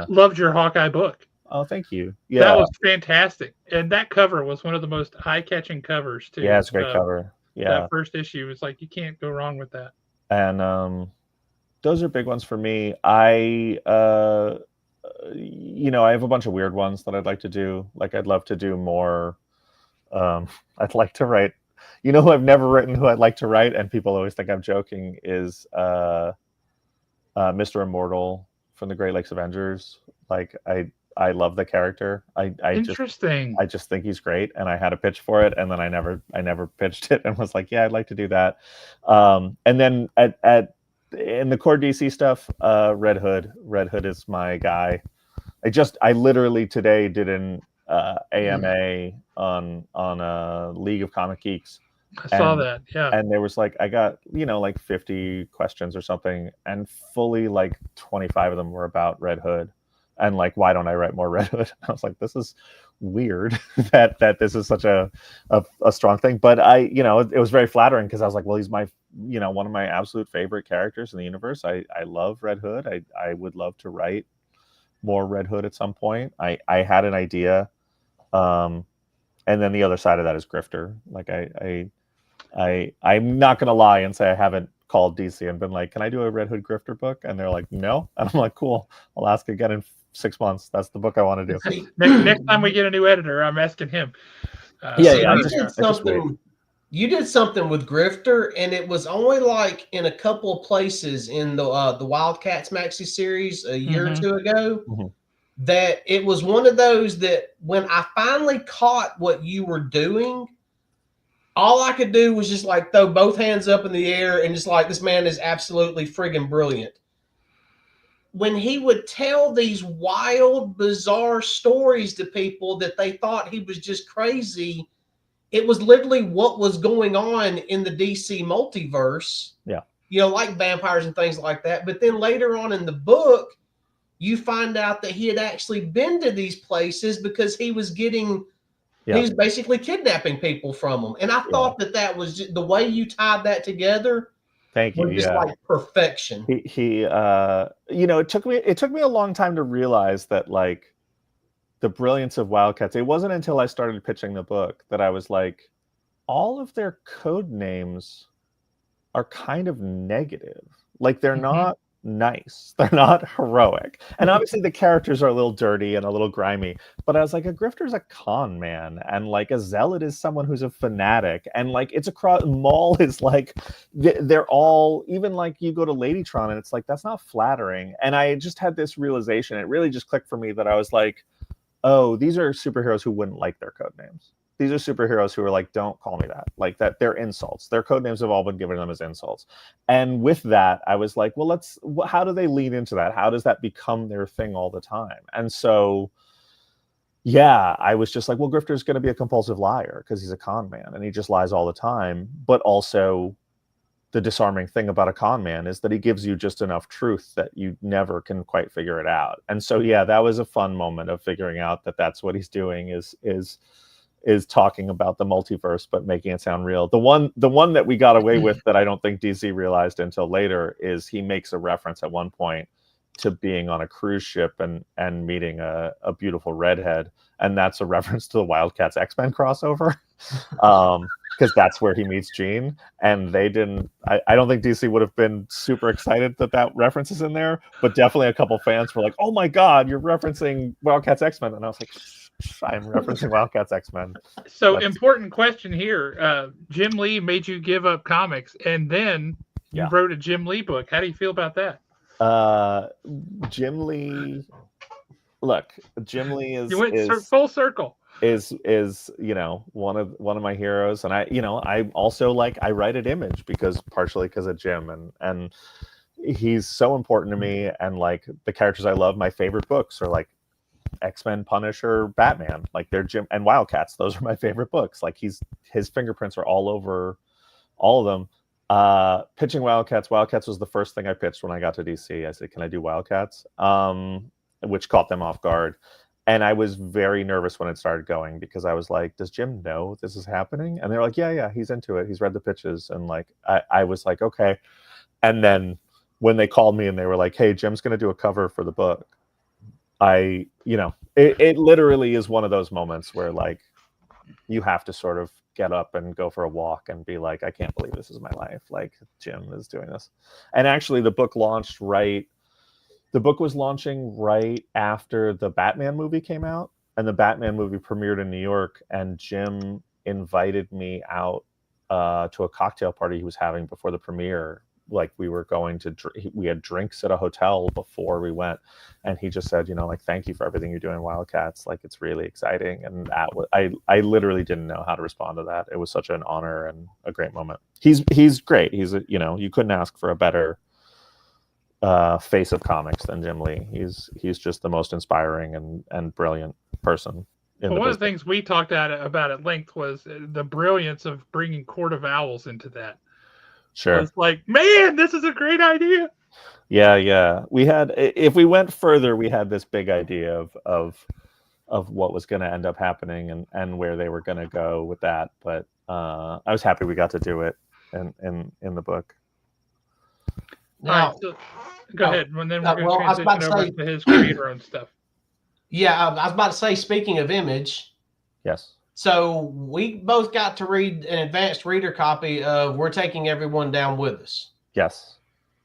loved your Hawkeye book. Oh, thank you. Yeah, that was fantastic, and that cover was one of the most eye-catching covers too. Yeah, it's a great cover. Yeah, that first issue is like you can't go wrong with that. And those are big ones for me. I have a bunch of weird ones that I'd like to do. Like I'd love to do more. I'd like to write. You know who I've never written, who I'd like to write, and people always think I'm joking, is Mr. Immortal from the Great Lakes Avengers. Like I love the character. Interesting. I just think he's great, and I had a pitch for it, and then I never pitched it, and was like, yeah, I'd like to do that. And then in the core DC stuff, Red Hood. Red Hood is my guy. I literally today did an AMA on League of Comic Geeks. I saw that, yeah. And there was I got 50 questions or something, and fully 25 of them were about Red Hood. And why don't I write more Red Hood? I was like, this is weird that this is such a strong thing. But it was very flattering, because I was like, well, he's my, one of my absolute favorite characters in the universe. I love Red Hood. I would love to write more Red Hood at some point. I had an idea. And then the other side of that is Grifter. I'm not going to lie and say I haven't called DC and been like, can I do a Red Hood Grifter book? And they're like, no. And I'm like, cool. I'll ask again in 6 months. That's the book I want to do. Next time we get a new editor, I'm asking him. You did something with Grifter, and it was only in a couple of places in the WildCATS maxi series a year or two ago. That it was one of those that when I finally caught what you were doing, all I could do was just throw both hands up in the air and just this man is absolutely friggin' brilliant. When he would tell these wild, bizarre stories to people that they thought he was just crazy, it was literally what was going on in the DC multiverse. Yeah. like vampires and things like that. But then later on in the book, you find out that he had actually been to these places because he was getting, he was basically kidnapping people from them. And I thought that was just, the way you tied that together. Thank you. Was just like perfection. He it took me a long time to realize that, like, the brilliance of WildCATS. It wasn't until I started pitching the book that I was like, all of their code names are kind of negative. Like, they're not nice. They're not heroic. And obviously the characters are a little dirty and a little grimy. But I was like, a grifter's a con man. And like a zealot is someone who's a fanatic. And like it's across, Maul is like, they're all, even like you go to Ladytron and it's like, that's not flattering. And I just had this realization. It really just clicked for me that I was like, oh, these are superheroes who wouldn't like their code names. These are superheroes who are like, don't call me that. Like that, they're insults. Their code names have all been given them as insults. And with that, I was like, well, how do they lean into that? How does that become their thing all the time? And so, yeah, I was just like, well, Grifter's going to be a compulsive liar because he's a con man and he just lies all the time. But also, the disarming thing about a con man is that he gives you just enough truth that you never can quite figure it out. And so, yeah, that was a fun moment of figuring out that that's what he's doing is talking about the multiverse, but making it sound real. The one that we got away with that I don't think DC realized until later is he makes a reference at one point to being on a cruise ship and meeting a beautiful redhead. And that's a reference to the WildCATS X-Men crossover. Because that's where he meets Jean. And they didn't, I don't think DC would have been super excited that reference is in there, but definitely a couple fans were like, oh my God, you're referencing WildCATS X-Men. And I was like, I'm referencing WildCATS X-Men. So important question here. Jim Lee made you give up comics, and then you wrote a Jim Lee book. How do you feel about that? Jim Lee. Look, Jim Lee is you went full circle. Is one of my heroes, and I also like I write at Image partially because of Jim, and he's so important to me, and like the characters I love. My favorite books are like X-Men, Punisher, Batman. Like they're Jim and WildCATS. Those are my favorite books. Like his fingerprints are all over all of them. Pitching WildCATS was the first thing I pitched when I got to DC. I said, can I do WildCATS? Which caught them off guard. And I was very nervous when it started going because I was like, does Jim know this is happening? And they're like, yeah, he's into it. He's read the pitches. And like, I was like, okay. And then when they called me and they were like, hey, Jim's going to do a cover for the book. It literally is one of those moments where like, you have to sort of get up and go for a walk and be like, I can't believe this is my life. Like Jim is doing this. And actually the book was launching right after the Batman movie came out, and the Batman movie premiered in New York, and Jim invited me out to a cocktail party he was having before the premiere. Like we were going to, we had drinks at a hotel before we went, and he just said, like, thank you for everything you're doing, WildCATS. Like it's really exciting. And that was, I literally didn't know how to respond to that. It was such an honor and a great moment. He's great. He's you couldn't ask for a better face of comics than Jim Lee. He's just the most inspiring and brilliant person. One of the things we talked about at length was the brilliance of bringing Court of Owls into that. Sure. It's like, man, this is a great idea. Yeah. We had, if we went further, we had this big idea of what was going to end up happening and where they were going to go with that. But I was happy we got to do it in the book. Now, right, so go ahead, and then we're going to transition over to his creator-owned stuff. Yeah, I was about to say, speaking of Image. Yes. So we both got to read an advanced reader copy of We're Taking Everyone Down With Us. Yes.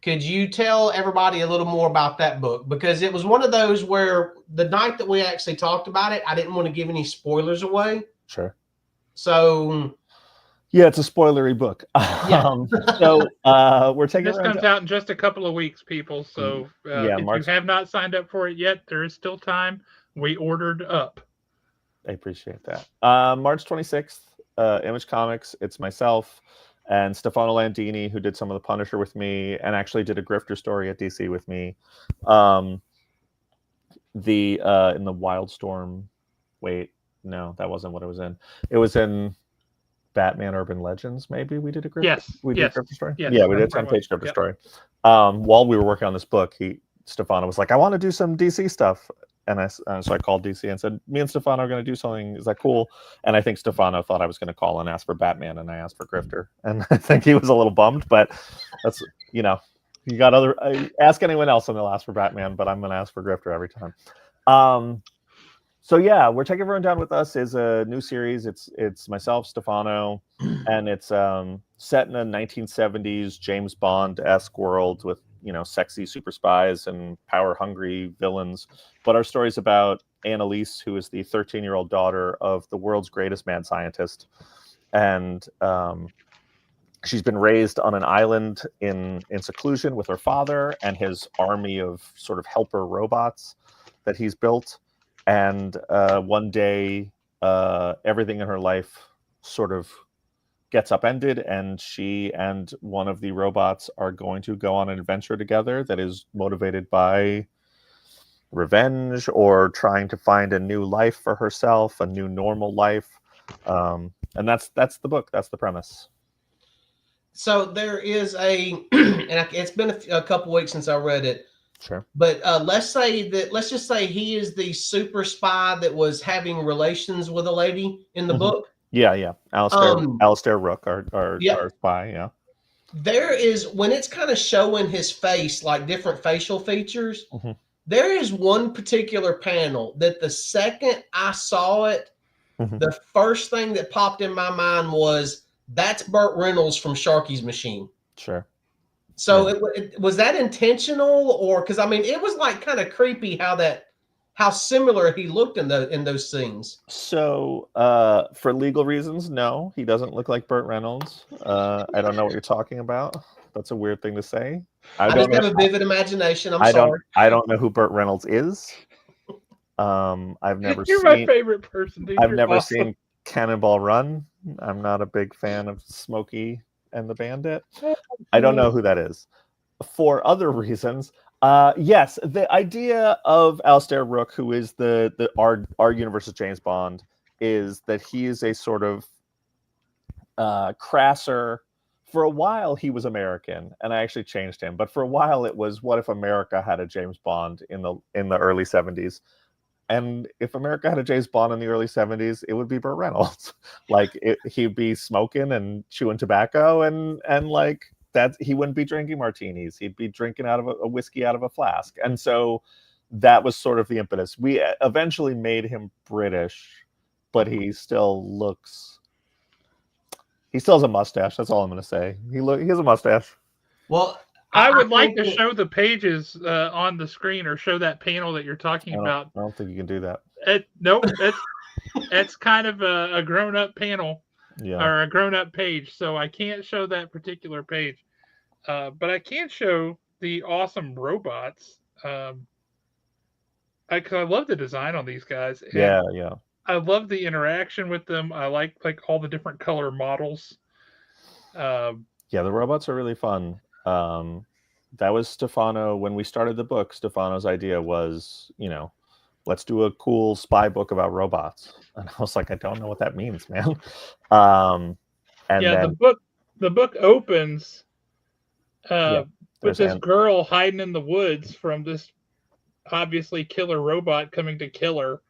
Could you tell everybody a little more about that book? Because it was one of those where the night that we actually talked about it, I didn't want to give any spoilers away. Sure. So... yeah, it's a spoilery book. Yeah. We're taking this comes out in just a couple of weeks, people. So if you have not signed up for it yet, there is still time. We ordered up. I appreciate that. March 26th, Image Comics. It's myself and Stefano Landini, who did some of the Punisher with me and actually did a Grifter story at DC with me. In the Wildstorm. Wait, no, that wasn't what it was in. It was in Batman Urban Legends, maybe we did a Grifter. Yes. We did a Grifter story. Yes, Yeah, we did a that's what it 10-page was. Grifter Yep. story. While we were working on this book, Stefano was like, "I want to do some DC stuff," and so I called DC and said, "Me and Stefano are going to do something. Is that cool?" And I think Stefano thought I was going to call and ask for Batman, and I asked for Grifter, and I think he was a little bummed, but that's you got ask anyone else and they'll ask for Batman, but I'm going to ask for Grifter every time. So yeah, We're Taking Everyone Down With Us is a new series. It's myself, Stefano, and it's set in a 1970s James Bond-esque world with sexy super spies and power-hungry villains. But our story's about Annalise, who is the 13-year-old daughter of the world's greatest mad scientist, and she's been raised on an island in seclusion with her father and his army of sort of helper robots that he's built. And one day, everything in her life sort of gets upended, and she and one of the robots are going to go on an adventure together that is motivated by revenge or trying to find a new life for herself, a new normal life. And that's the book. That's the premise. So there is and it's been a couple weeks since I read it. Sure. But let's just say he is the super spy that was having relations with a lady in the book. Yeah. Alistair Rook, our spy, yeah. There is, when it's kind of showing his face, like different facial features, there is one particular panel that the second I saw it, the first thing that popped in my mind was, that's Burt Reynolds from Sharky's Machine. Sure. So was that intentional, or because I mean it was like kind of creepy how similar he looked in those scenes. So for legal reasons, no, he doesn't look like Burt Reynolds. I don't know what you're talking about. That's a weird thing to say. I just have a vivid imagination. I'm sorry. I don't know who Burt Reynolds is. I've never You're my favorite person, dude. I've never seen Cannonball Run. I'm not a big fan of Smokey and the Bandit. I don't know who that is. For other reasons, yes, the idea of Alistair Rook, who is our universe's James Bond, is that he is a sort of crasser. For a while, he was American, and I actually changed him. But for a while, it was, what if America had a James Bond in the early 70s? And if America had a James Bond in the early 70s, it would be Burt Reynolds. He'd be smoking and chewing tobacco, and like that. He wouldn't be drinking martinis. He'd be drinking out of a whiskey out of a flask. And so that was sort of the impetus. We eventually made him British, but he still has a mustache. That's all I'm going to say. He has a mustache. Well, I would like to show the pages on the screen, or show that panel that you're talking about. I don't think you can do that. Nope. It's kind of a grown-up panel, or a grown-up page, so I can't show that particular page. But I can show the awesome robots. Because I love the design on these guys. Yeah. I love the interaction with them. I like all the different color models. The robots are really fun. That was Stefano, when we started the book, Stefano's idea was, let's do a cool spy book about robots. And I was like, I don't know what that means, man. The book opens with this girl hiding in the woods from this obviously killer robot coming to kill her.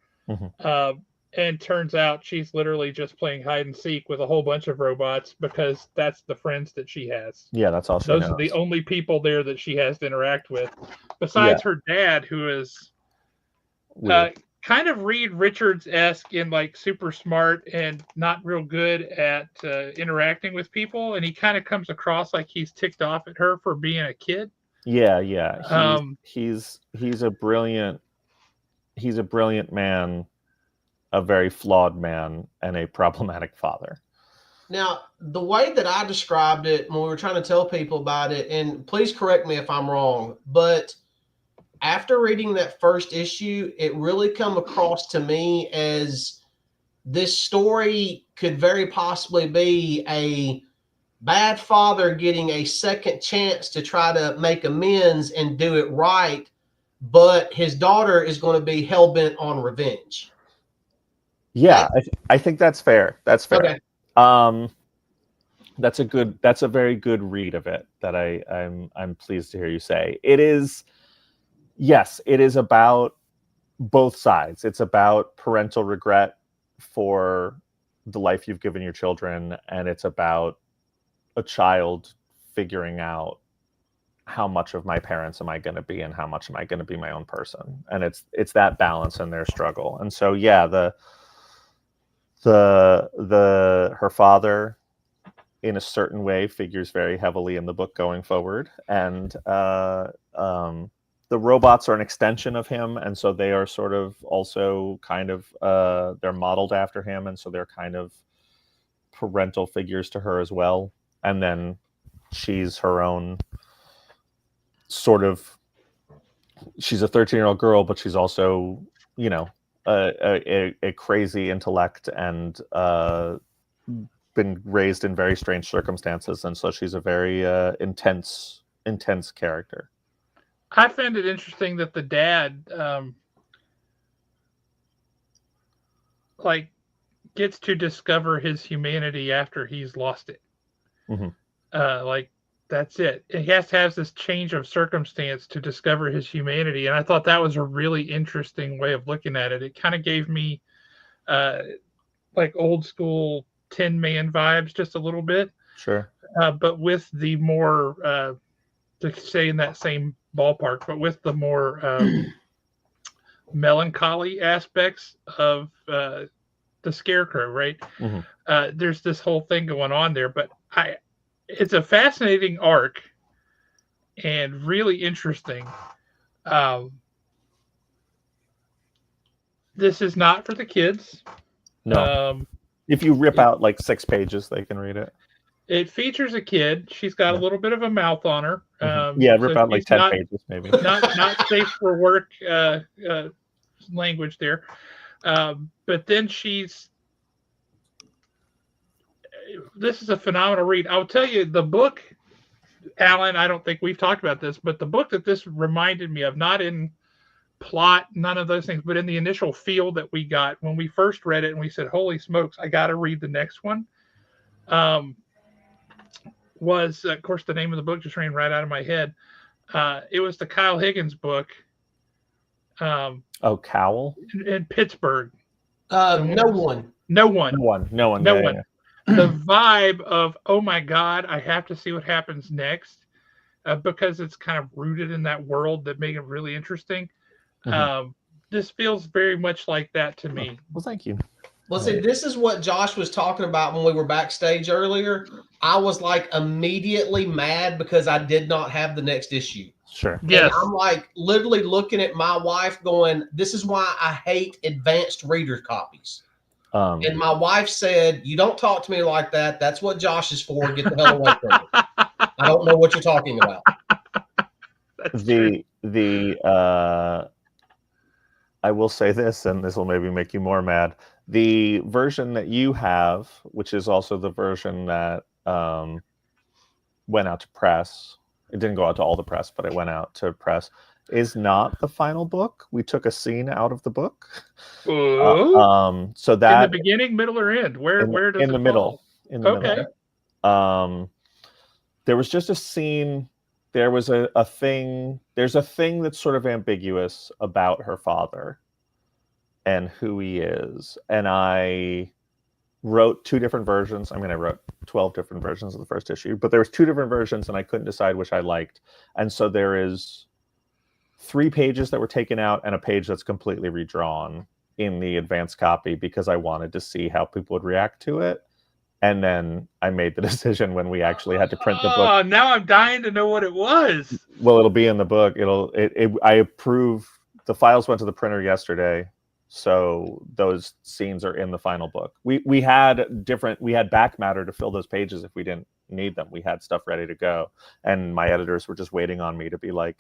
And turns out she's literally just playing hide and seek with a whole bunch of robots, because that's the friends that she has. Yeah, that's all. Those are the only people there that she has to interact with, besides her dad, who is kind of Reed Richards-esque in like super smart and not real good at interacting with people, and he kind of comes across like he's ticked off at her for being a kid. Yeah. He's a brilliant man, a very flawed man, and a problematic father. Now, the way that I described it when we were trying to tell people about it, and please correct me if I'm wrong, but after reading that first issue, it really come across to me as this story could very possibly be a bad father getting a second chance to try to make amends and do it right, but his daughter is going to be hell-bent on revenge. Yeah, I think that's fair. That's fair. Okay. That's a very good read of it that I'm pleased to hear you say. It is, yes, it is about both sides. It's about parental regret for the life you've given your children, and it's about a child figuring out how much of my parents am I going to be and how much am I going to be my own person. And it's that balance in their struggle. And so, yeah, her father in a certain way figures very heavily in the book going forward. And the robots are an extension of him. And so they are sort of also kind of, they're modeled after him. And so they're kind of parental figures to her as well. And then she's her own sort of, she's a 13-year-old girl, but she's also, you know, a crazy intellect and been raised in very strange circumstances. And so she's a very intense character. I found it interesting that the dad like gets to discover his humanity after he's lost it. Mm-hmm. Like that's it. He has to have this change of circumstance to discover his humanity, and I thought that was a really interesting way of looking at it. It kind of gave me like old school Tin Man vibes, just a little bit. Sure. But with the more to stay in that same ballpark, but with the more melancholy aspects of the Scarecrow, right? Mm-hmm. There's this whole thing going on there, but it's a fascinating arc and really interesting. This is not for the kids. No. If you rip out like 6 pages, they can read it. It features a kid. She's got a little bit of a mouth on her. Rip out like 10 pages, maybe. Not safe for work language there. But then this is a phenomenal read. I'll tell you, the book, Alan, I don't think we've talked about this, but the book that this reminded me of, not in plot, none of those things, but in the initial feel that we got when we first read it and we said, holy smokes, I got to read the next one. Was, of course, the name of the book just ran right out of my head. It was the Kyle Higgins book. Cowell? In Pittsburgh. No one. Yeah. The vibe of, oh my God, I have to see what happens next, because it's kind of rooted in that world that made it really interesting. Mm-hmm. This feels very much like that to me. Well, thank you. Well, see, this is what Josh was talking about when we were backstage earlier. I was like immediately mad because I did not have the next issue. Sure. Yes. And I'm like literally looking at my wife going, this is why I hate advanced reader copies. And my wife said, you don't talk to me like that. That's what Josh is for. Get the hell away from me. I don't know what you're talking about. I will say this, and this will maybe make you more mad. The version that you have, which is also the version that went out to press, it didn't go out to all the press, but it went out to press, is not the final book. We took a scene out of the book. So that in the beginning, middle, or end? Where does it in the middle? fall? In the middle. There was just a scene. There was a thing. There's a thing that's sort of ambiguous about her father and who he is. And I wrote 2 different versions. I mean, I wrote 12 different versions of the first issue, but there was 2 different versions, and I couldn't decide which I liked. And so there is 3 pages that were taken out and a page that's completely redrawn in the advanced copy because I wanted to see how people would react to it. And then I made the decision when we actually had to print the book. Oh, now I'm dying to know what it was. Well, it'll be in the book. I approve. The files went to the printer yesterday, so those scenes are in the final book. We had back matter to fill those pages if we didn't need them. We had stuff ready to go, and my editors were just waiting on me to be like,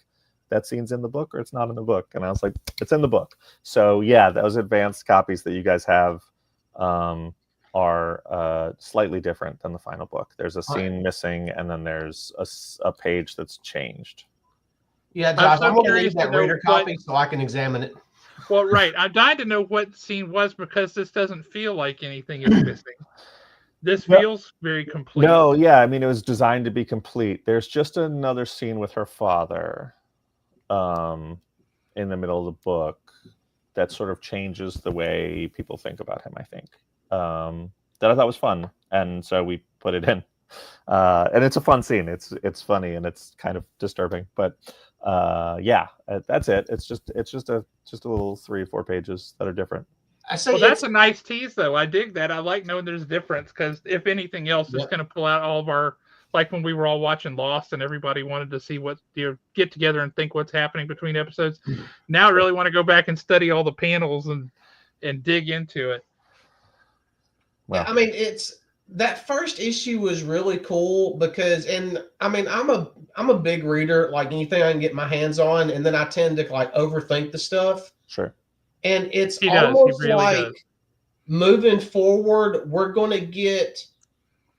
that scene's in the book or it's not in the book. And I was like, it's in the book. So yeah, those advanced copies that you guys have are slightly different than the final book. There's a scene missing, and then there's a page that's changed. Yeah, Josh, I'm going to need that reader copy so I can examine it. Well, right. I'm dying to know what scene was because this doesn't feel like anything is missing. This No. feels very complete. No, yeah, I mean, it was designed to be complete. There's just another scene with her father, in the middle of the book that sort of changes the way people think about him, I think. That I thought was fun, and so we put it in. And it's a fun scene. It's funny and it's kind of disturbing, but yeah, that's it. It's just a little 3 or 4 pages that are different. I say Well, that's a nice tease, though. I dig that. I like knowing there's a difference because if anything else, it's Yep. going to pull out all of our, like when we were all watching Lost and everybody wanted to see what, get together and think what's happening between episodes. Now I really want to go back and study all the panels and dig into it. Well, I mean, it's that first issue was really cool because, and I mean, I'm a big reader, like anything I can get my hands on, and then I tend to like overthink the stuff. sure. And it's He does. almost He really like does. moving forward, we're going to get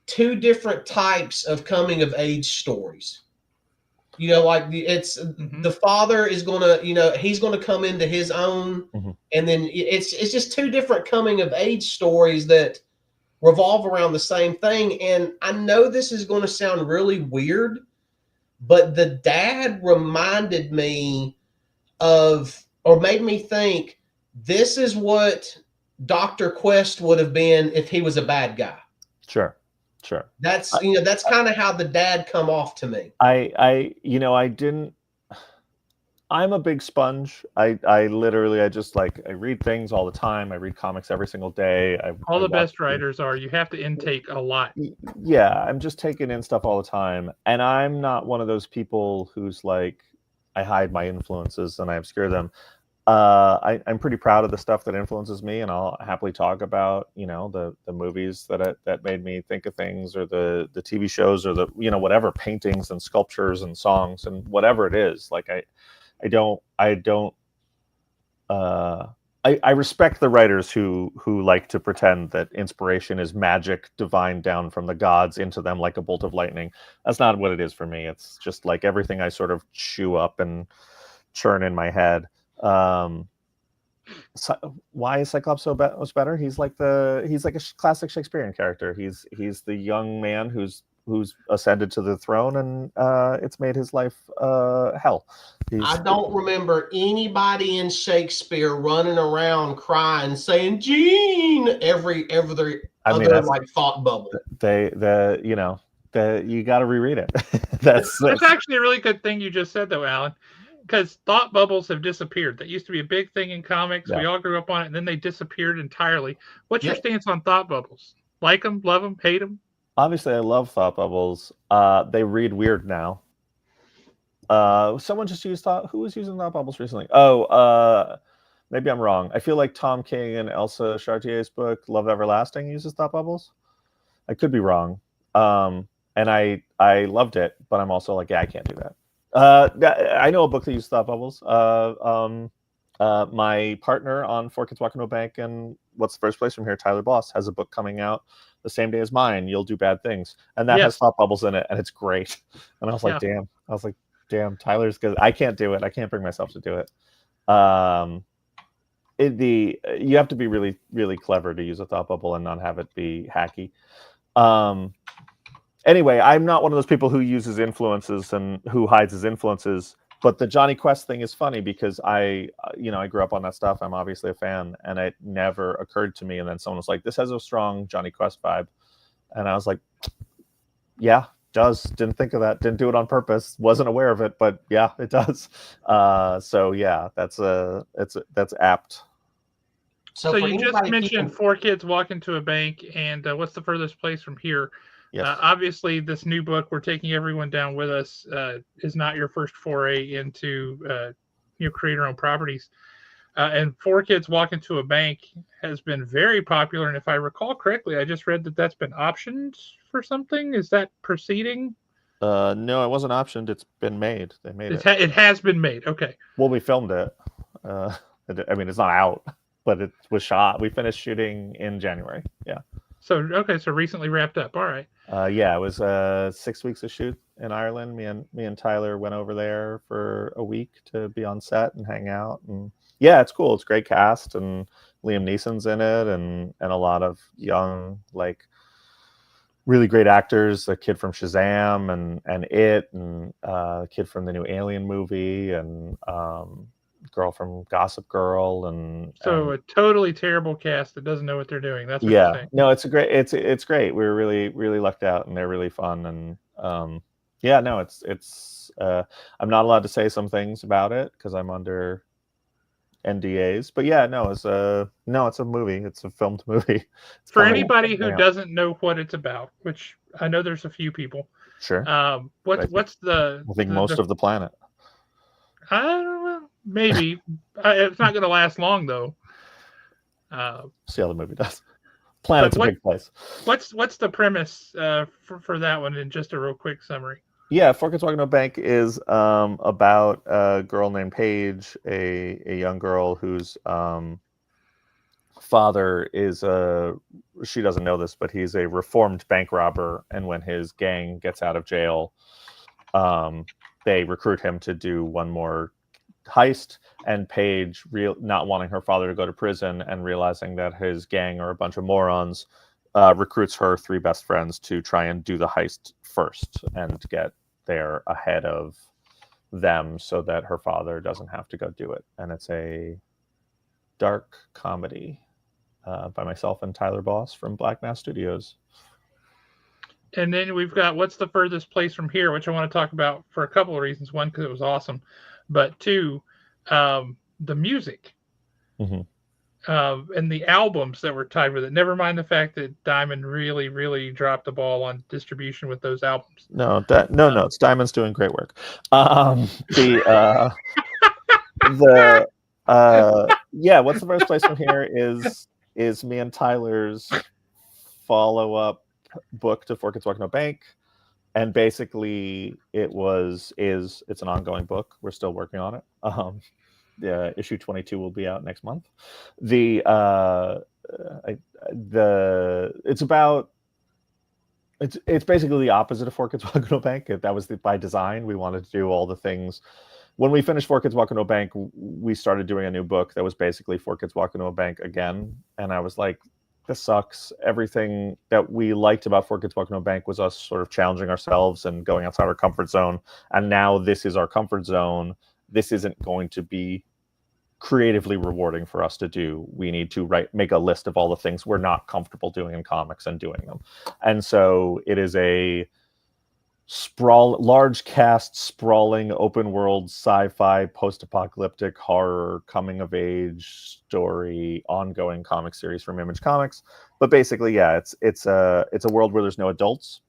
2 different types of coming of age stories. You know, like the father is going to, he's going to come into his own, and then it's just 2 different coming of age stories that revolve around the same thing. And I know this is going to sound really weird, but the dad reminded me of, or made me think, this is what Dr. Quest would have been if he was a bad guy. Sure. That's that's kind of how the dad come off to me. I'm a big sponge. I literally I read things all the time. I read comics every single day. All the best writers are. You have to intake a lot. Yeah, I'm just taking in stuff all the time, and I'm not one of those people who's like, I hide my influences and I obscure them. I'm pretty proud of the stuff that influences me, and I'll happily talk about the movies that made me think of things, or the TV shows, or the whatever, paintings and sculptures and songs and whatever it is. Like I respect the writers who like to pretend that inspiration is magic divine down from the gods into them like a bolt of lightning. That's not what it is for me. It's just like everything I sort of chew up and churn in my head. So why is Cyclops so better? He's like a classic Shakespearean character. He's the young man who's ascended to the throne, and it's made his life hell. I don't remember anybody in Shakespeare running around crying, saying "Gene" every other like thought bubble. You got to reread it. That's actually a really good thing you just said, though, Alan. Because thought bubbles have disappeared. That used to be a big thing in comics. Yeah. We all grew up on it, and then they disappeared entirely. What's your stance on thought bubbles? Like them, love them, hate them? Obviously, I love thought bubbles. They read weird now. Someone just used who was using thought bubbles recently? Maybe I'm wrong. I feel like Tom King and Elsa Chartier's book Love Everlasting uses thought bubbles. I could be wrong. And I loved it, but I'm also like, yeah, I can't do that. I know a book that uses thought bubbles. My partner on 4 Kids Walk Into a Bank and What's the First Place from Here, Tyler Boss, has a book coming out the same day as mine, You'll Do Bad Things, and that has thought bubbles in it, and it's great. And I was like, damn, Tyler's good. I can't do it. I can't bring myself to do it. You have to be really, really clever to use a thought bubble and not have it be hacky. Anyway, I'm not one of those people who uses influences and who hides his influences. But the Johnny Quest thing is funny because I grew up on that stuff. I'm obviously a fan, and it never occurred to me. And then someone was like, "This has a strong Johnny Quest vibe," and I was like, "Yeah, it does." Didn't think of that. Didn't do it on purpose. Wasn't aware of it, but yeah, it does. So yeah, that's apt. So you just mentioned 4 Kids Walk Into a Bank, and What's the Furthest Place from Here? Yes. Obviously, this new book, we're taking everyone down with us, is not your first foray into creator-owned properties. And 4 Kids Walk Into a Bank has been very popular. And if I recall correctly, I just read that that's been optioned for something. Is that proceeding? No, it wasn't optioned. It's been made. They made it. It has been made. Okay. Well, we filmed it. I mean, it's not out, but it was shot. We finished shooting in January. Yeah. So recently wrapped up. All right. Yeah, it was 6 weeks of shoot in Ireland. Me and Tyler went over there for a week to be on set and hang out. And yeah, it's cool. It's a great cast, and Liam Neeson's in it, and a lot of young, like, really great actors, a kid from Shazam and It, and a kid from the new Alien movie, and girl from Gossip Girl, and So a totally terrible cast that doesn't know what they're doing. That's what you're yeah, saying. no, it's great. We were really lucked out, and they're really fun, and yeah, no, it's I'm not allowed to say some things about it because I'm under NDAs, but yeah, no, it's a movie. It's a filmed movie. It's For coming anybody who out. doesn't know what it's about, which I know there's a few people, Sure. what's the? I think most of the planet. I don't know. Maybe it's not going to last long though. See how the movie does. Planet's a big place. What's the premise for that one in just a real quick summary? Yeah, Four Kids Walking to a Bank is about a girl named Paige, a young girl whose father is she doesn't know this, but he's a reformed bank robber, and when his gang gets out of jail, they recruit him to do one more heist, and Paige, not wanting her father to go to prison and realizing that his gang are a bunch of morons, recruits her three best friends to try and do the heist first and get there ahead of them so that her father doesn't have to go do it. And it's a dark comedy by myself and Tyler Boss from Black Mass Studios. And then we've got What's the Furthest Place from Here, which I want to talk about for a couple of reasons. One, because it was awesome, but two, the music. Mm-hmm. And the albums that were tied with it. Never mind the fact that Diamond really dropped the ball on distribution with those albums. No, it's Diamond's doing great work. Yeah, What's the First Place from Here is me and Tyler's follow-up book to Four Kids Walking to a Bank, and basically it's an ongoing book. We're still working on it. Issue 22 will be out next month. It's basically the opposite of Four Kids Walking to a Bank. That was by design. We wanted to do all the things. When we finished Four Kids Walking to a Bank, we started doing a new book that was basically Four Kids Walking to a Bank again. And I was like, this sucks. Everything that we liked about Four Kids Walking to a Bank was us sort of challenging ourselves and going outside our comfort zone. And now this is our comfort zone. This isn't going to be creatively rewarding for us to do. We need to make a list of all the things we're not comfortable doing in comics and doing them. And so it is a large cast, sprawling, open world, sci-fi, post-apocalyptic horror, coming of age story, ongoing comic series from Image Comics. But basically, yeah, it's a world where there's no adults,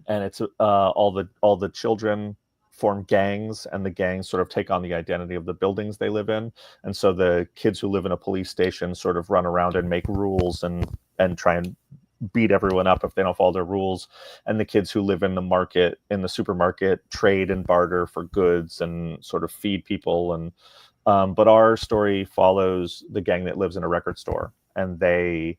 and it's all the children form gangs, and the gangs sort of take on the identity of the buildings they live in. And so the kids who live in a police station sort of run around and make rules and try and beat everyone up if they don't follow their rules. And the kids who live in the supermarket, trade and barter for goods and sort of feed people. And but our story follows the gang that lives in a record store, and they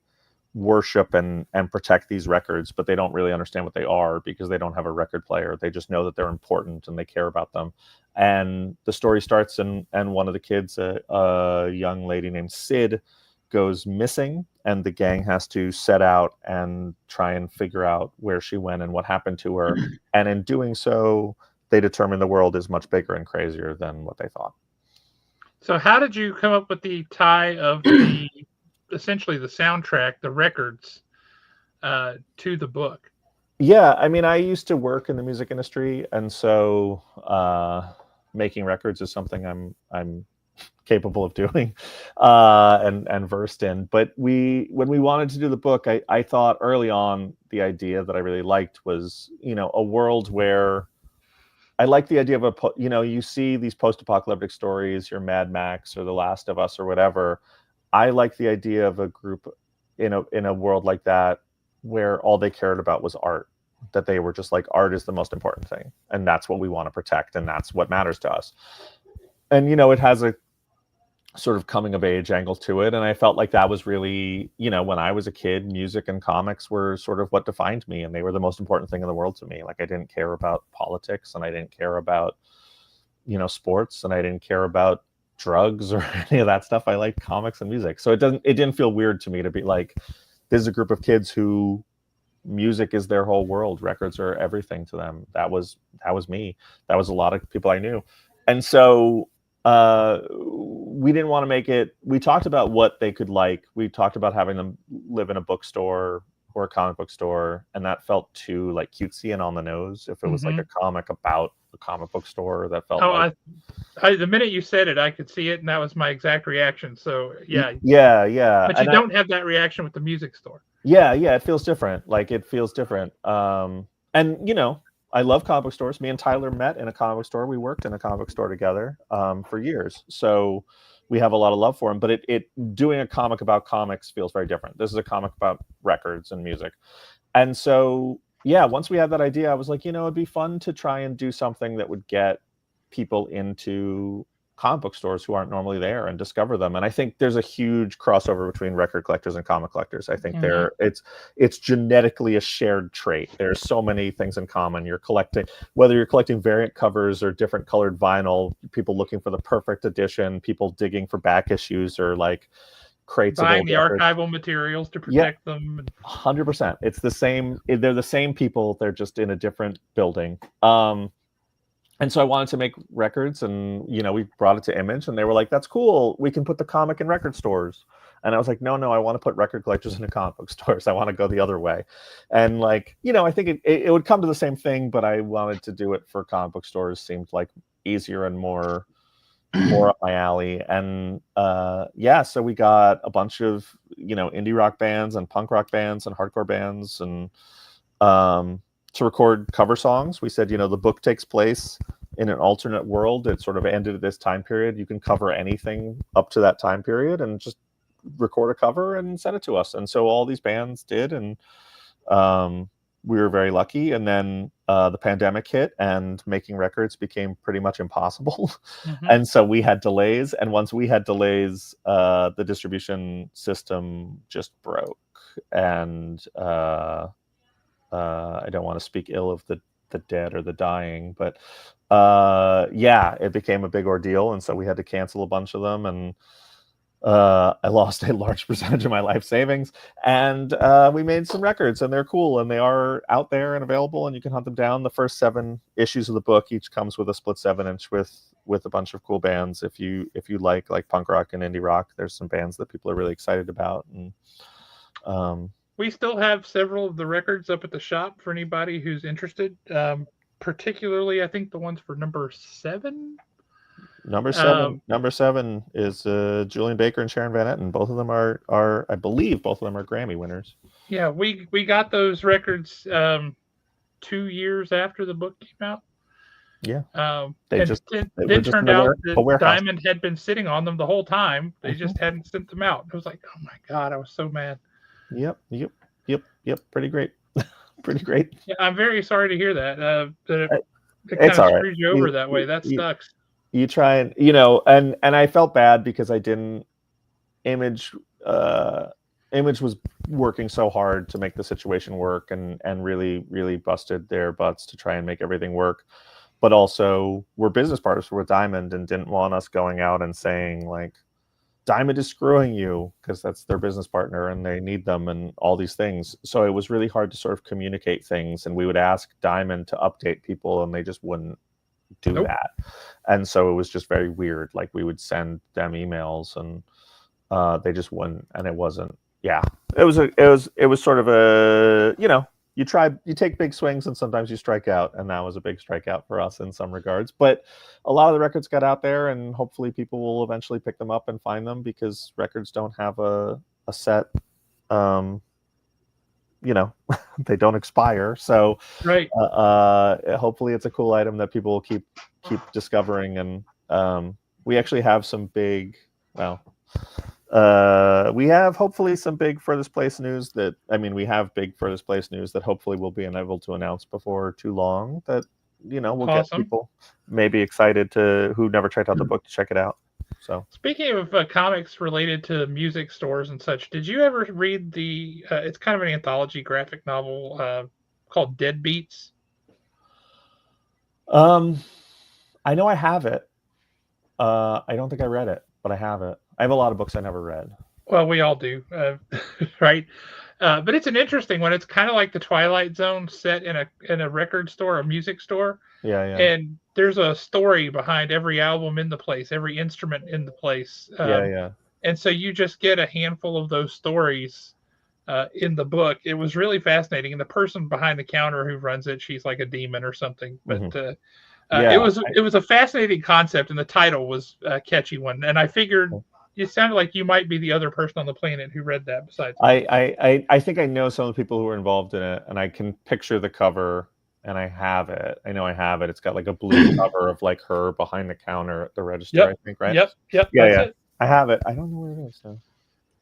worship and protect these records, but they don't really understand what they are because they don't have a record player. They just know that they're important and they care about them. And the story starts and one of the kids, a young lady named Sid, goes missing, and the gang has to set out and try and figure out where she went and what happened to her. And in doing so, they determine the world is much bigger and crazier than what they thought. So how did you come up with the tie of essentially the soundtrack, the records, to the book? Yeah, I mean, I used to work in the music industry, and so making records is something I'm capable of doing and versed in. But when we wanted to do the book, I thought early on the idea that I really liked was, a world where I like the idea of you see these post-apocalyptic stories, your Mad Max or The Last of Us or whatever. I like the idea of a group in a world like that where all they cared about was art, that they were just like, art is the most important thing, and that's what we want to protect, and that's what matters to us. And it has a sort of coming of age angle to it, and I felt like that was really, when I was a kid, music and comics were sort of what defined me, and they were the most important thing in the world to me. Like, I didn't care about politics, and I didn't care about sports, and I didn't care about drugs or any of that stuff. I liked comics and music. So it didn't feel weird to me to be like, this is a group of kids who music is their whole world. Records are everything to them. That was me. That was a lot of people I knew. And so we didn't want to make it. We talked about what they could like. We talked about having them live in a bookstore or a comic book store, and that felt too like cutesy and on the nose. If it was like a comic about a comic book store, that felt like. The minute you said it, I could see it, and that was my exact reaction. So yeah. But you don't have that reaction with the music store. Yeah, it feels different. Like it feels different. And you know, I love comic book stores. Me and Tyler met in a comic book store. We worked in a comic book store together for years. So we have a lot of love for him. But it doing a comic about comics feels very different. This is a comic about records and music. And so, yeah, once we had that idea, I was like, you know, it'd be fun to try and do something that would get people into comic book stores who aren't normally there and discover them. And I think there's a huge crossover between record collectors and comic collectors. I think it's genetically a shared trait. There's so many things in common. You're collecting, whether you're collecting variant covers or different colored vinyl, people looking for the perfect edition, people digging for back issues or like crates buying of the records. Archival materials to protect them. 100%. It's the same. They're the same people. They're just in a different building. And so I wanted to make records, and you know, we brought it to Image, and they were like, "That's cool. We can put the comic in record stores." And I was like, "No, I want to put record collectors in comic book stores. I want to go the other way." And like, you know, I think it would come to the same thing, but I wanted to do it for comic book stores. Seemed like easier and more up my alley. And so we got a bunch of, you know, indie rock bands and punk rock bands and hardcore bands, and to record cover songs. We said, you know, the book takes place in an alternate world. It sort of ended at this time period. You can cover anything up to that time period and just record a cover and send it to us. And so all these bands did, and we were very lucky. And then the pandemic hit, and making records became pretty much impossible. And so we had delays. And once we had delays, the distribution system just broke. And I don't want to speak ill of the dead or the dying, but it became a big ordeal. And so we had to cancel a bunch of them. And I lost a large percentage of my life savings. And we made some records, and they're cool, and they are out there and available, and you can hunt them down. The first 7 issues of the book each comes with a split 7-inch with a bunch of cool bands. If you like punk rock and indie rock, there's some bands that people are really excited about. And we still have several of the records up at the shop for anybody who's interested. Particularly, I think the ones for number 7. Number 7 is Julian Baker and Sharon Van Etten. Both of them are I believe both of them are Grammy winners. Yeah, we got those records 2 years after the book came out. Yeah, it turned out that Diamond had been sitting on them the whole time. They just hadn't sent them out. I was like, oh my god, I was so mad. Yep. Pretty great. Pretty great. Yeah, I'm very sorry to hear that. It kind it's of all right. screwed you over that way. That sucks. You try and, you know, and I felt bad because I didn't. Image was working so hard to make the situation work, and really busted their butts to try and make everything work. But also, we're business partners with Diamond, and didn't want us going out and saying like, Diamond is screwing you, because that's their business partner and they need them and all these things. So it was really hard to sort of communicate things, and we would ask Diamond to update people, and they just wouldn't do that. And so it was just very weird. Like, we would send them emails, and they just wouldn't. And it wasn't. Yeah, it was sort of a, you know, you take big swings, and sometimes you strike out, and that was a big strikeout for us in some regards. But a lot of the records got out there, and hopefully people will eventually pick them up and find them, because records don't have a set, you know, they don't expire. So right. Hopefully it's a cool item that people will keep discovering. And we actually have some big, we have hopefully some big Furthest Place news that, we have big Furthest Place news that hopefully we'll be able to announce before too long, that, you know, we'll get people maybe excited who never checked out the book to check it out. So, speaking of comics related to music stores and such, did you ever read it's kind of an anthology graphic novel called Deadbeats? I know I have it. I don't think I read it, but I have it. I have a lot of books I never read. Well, we all do, right? But it's an interesting one. It's kind of like the Twilight Zone set in a record store, a music store, Yeah, and there's a story behind every album in the place, every instrument in the place. yeah. And so you just get a handful of those stories in the book. It was really fascinating, and the person behind the counter who runs it, she's like a demon or something. But Yeah, it was a fascinating concept, and the title was a catchy one. And I figured it sounded like you might be the other person on the planet who read that. Besides, I think I know some of the people who were involved in it, and I can picture the cover, and I have it. I know I have it. It's got like a blue cover of like her behind the counter at the register. Yep. I think, right? Yep. Yeah, That's yeah. it. I have it. I don't know where it is. So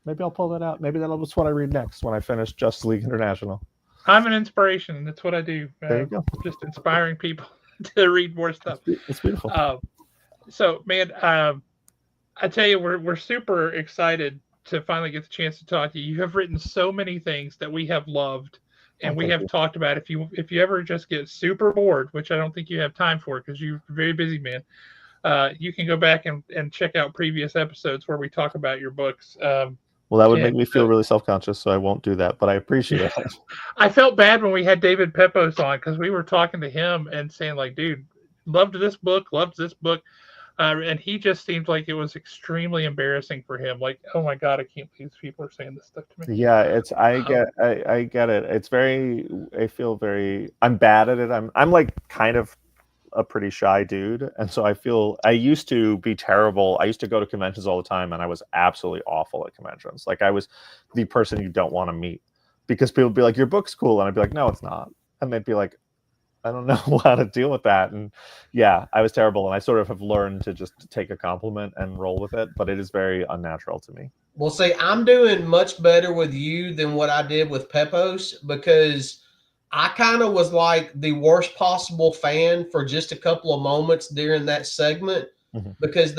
maybe I'll pull that out. Maybe that's what I read next when I finish Justice League International. I'm an inspiration. That's what I do. There you go. Just inspiring people to read more stuff. It's beautiful. So, man, I tell you, we're super excited to finally get the chance to talk to you. You have written so many things that we have loved, and we have talked about. If you ever just get super bored, which I don't think you have time for because you're a very busy man, you can go back and check out previous episodes where we talk about your books. Well, that would make me feel really self-conscious, so I won't do that, but I appreciate it. I felt bad when we had David Pepos on because we were talking to him and saying, like, dude, loved this book. And he just seemed like it was extremely embarrassing for him. Like, oh my God, I can't believe people are saying this stuff to me. Yeah, I get it. It's I'm bad at it. I'm like kind of a pretty shy dude, and so I used to be terrible. I used to go to conventions all the time, and I was absolutely awful at conventions. Like, I was the person you don't want to meet because people would be like, your book's cool, and I'd be like, no, it's not. And they'd be like, I don't know how to deal with that. And yeah, I was terrible, and I sort of have learned to just take a compliment and roll with it, but it is very unnatural to me. Well, see, I'm doing much better with you than what I did with Pepos because I kind of was like the worst possible fan for just a couple of moments during that segment because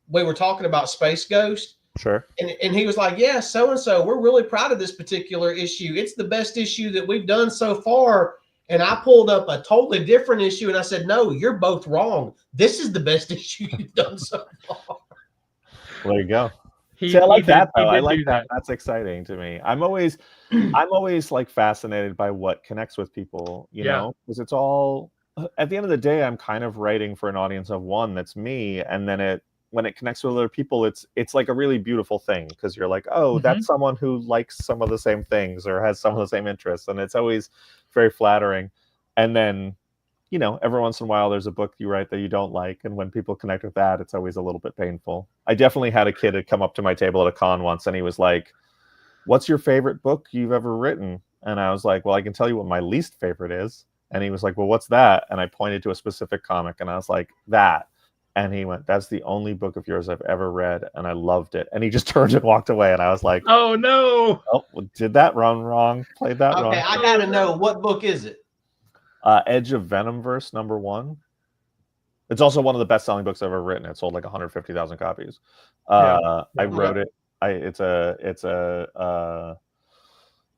we were talking about Space Ghost. Sure. And he was like, yeah, so-and-so, we're really proud of this particular issue. It's the best issue that we've done so far. And I pulled up a totally different issue and I said, no, you're both wrong. This is the best issue you've done so far. Well, there you go. See, I like that though. I like that. That's exciting to me. I'm always like fascinated by what connects with people, you know, because it's all at the end of the day, I'm kind of writing for an audience of one that's me. And then when it connects with other people, it's like a really beautiful thing because you're like, oh, that's someone who likes some of the same things or has some of the same interests. And it's always very flattering. And then, you know, every once in a while there's a book you write that you don't like. And when people connect with that, it's always a little bit painful. I definitely had a kid come up to my table at a con once and he was like, what's your favorite book you've ever written? And I was like, well, I can tell you what my least favorite is. And he was like, well, what's that? And I pointed to a specific comic and I was like, that. And he went, that's the only book of yours I've ever read. And I loved it. And he just turned and walked away. And I was like, oh, no. Oh, well, did that run wrong? Played that wrong. Okay, I got to know, what book is it? Edge of Venomverse #1. It's also one of the best-selling books I've ever written. It sold like 150,000 copies. I wrote it. It's a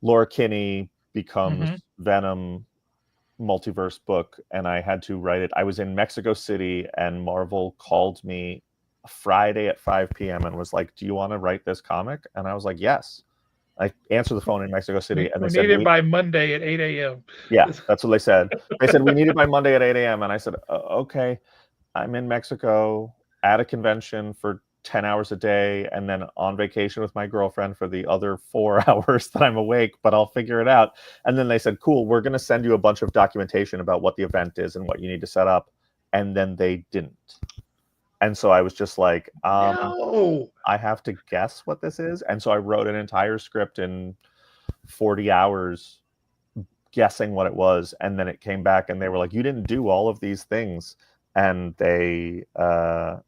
Laura Kinney becomes Venom multiverse book, and I had to write it. I was in Mexico City, and Marvel called me Friday at 5 p.m. and was like, "Do you want to write this comic?" And I was like, "Yes." I answered the phone in Mexico City, and they said, "We need it by Monday at 8 a.m." Yeah, that's what they said. They said, "We need it by Monday at 8 a.m." And I said, "Okay." I'm in Mexico at a convention for 10 hours a day, and then on vacation with my girlfriend for the other 4 hours that I'm awake, but I'll figure it out. And then they said, cool, we're going to send you a bunch of documentation about what the event is and what you need to set up. And then they didn't. And so I was just like, no. I have to guess what this is. And so I wrote an entire script in 40 hours guessing what it was. And then it came back and they were like, you didn't do all of these things. And they, I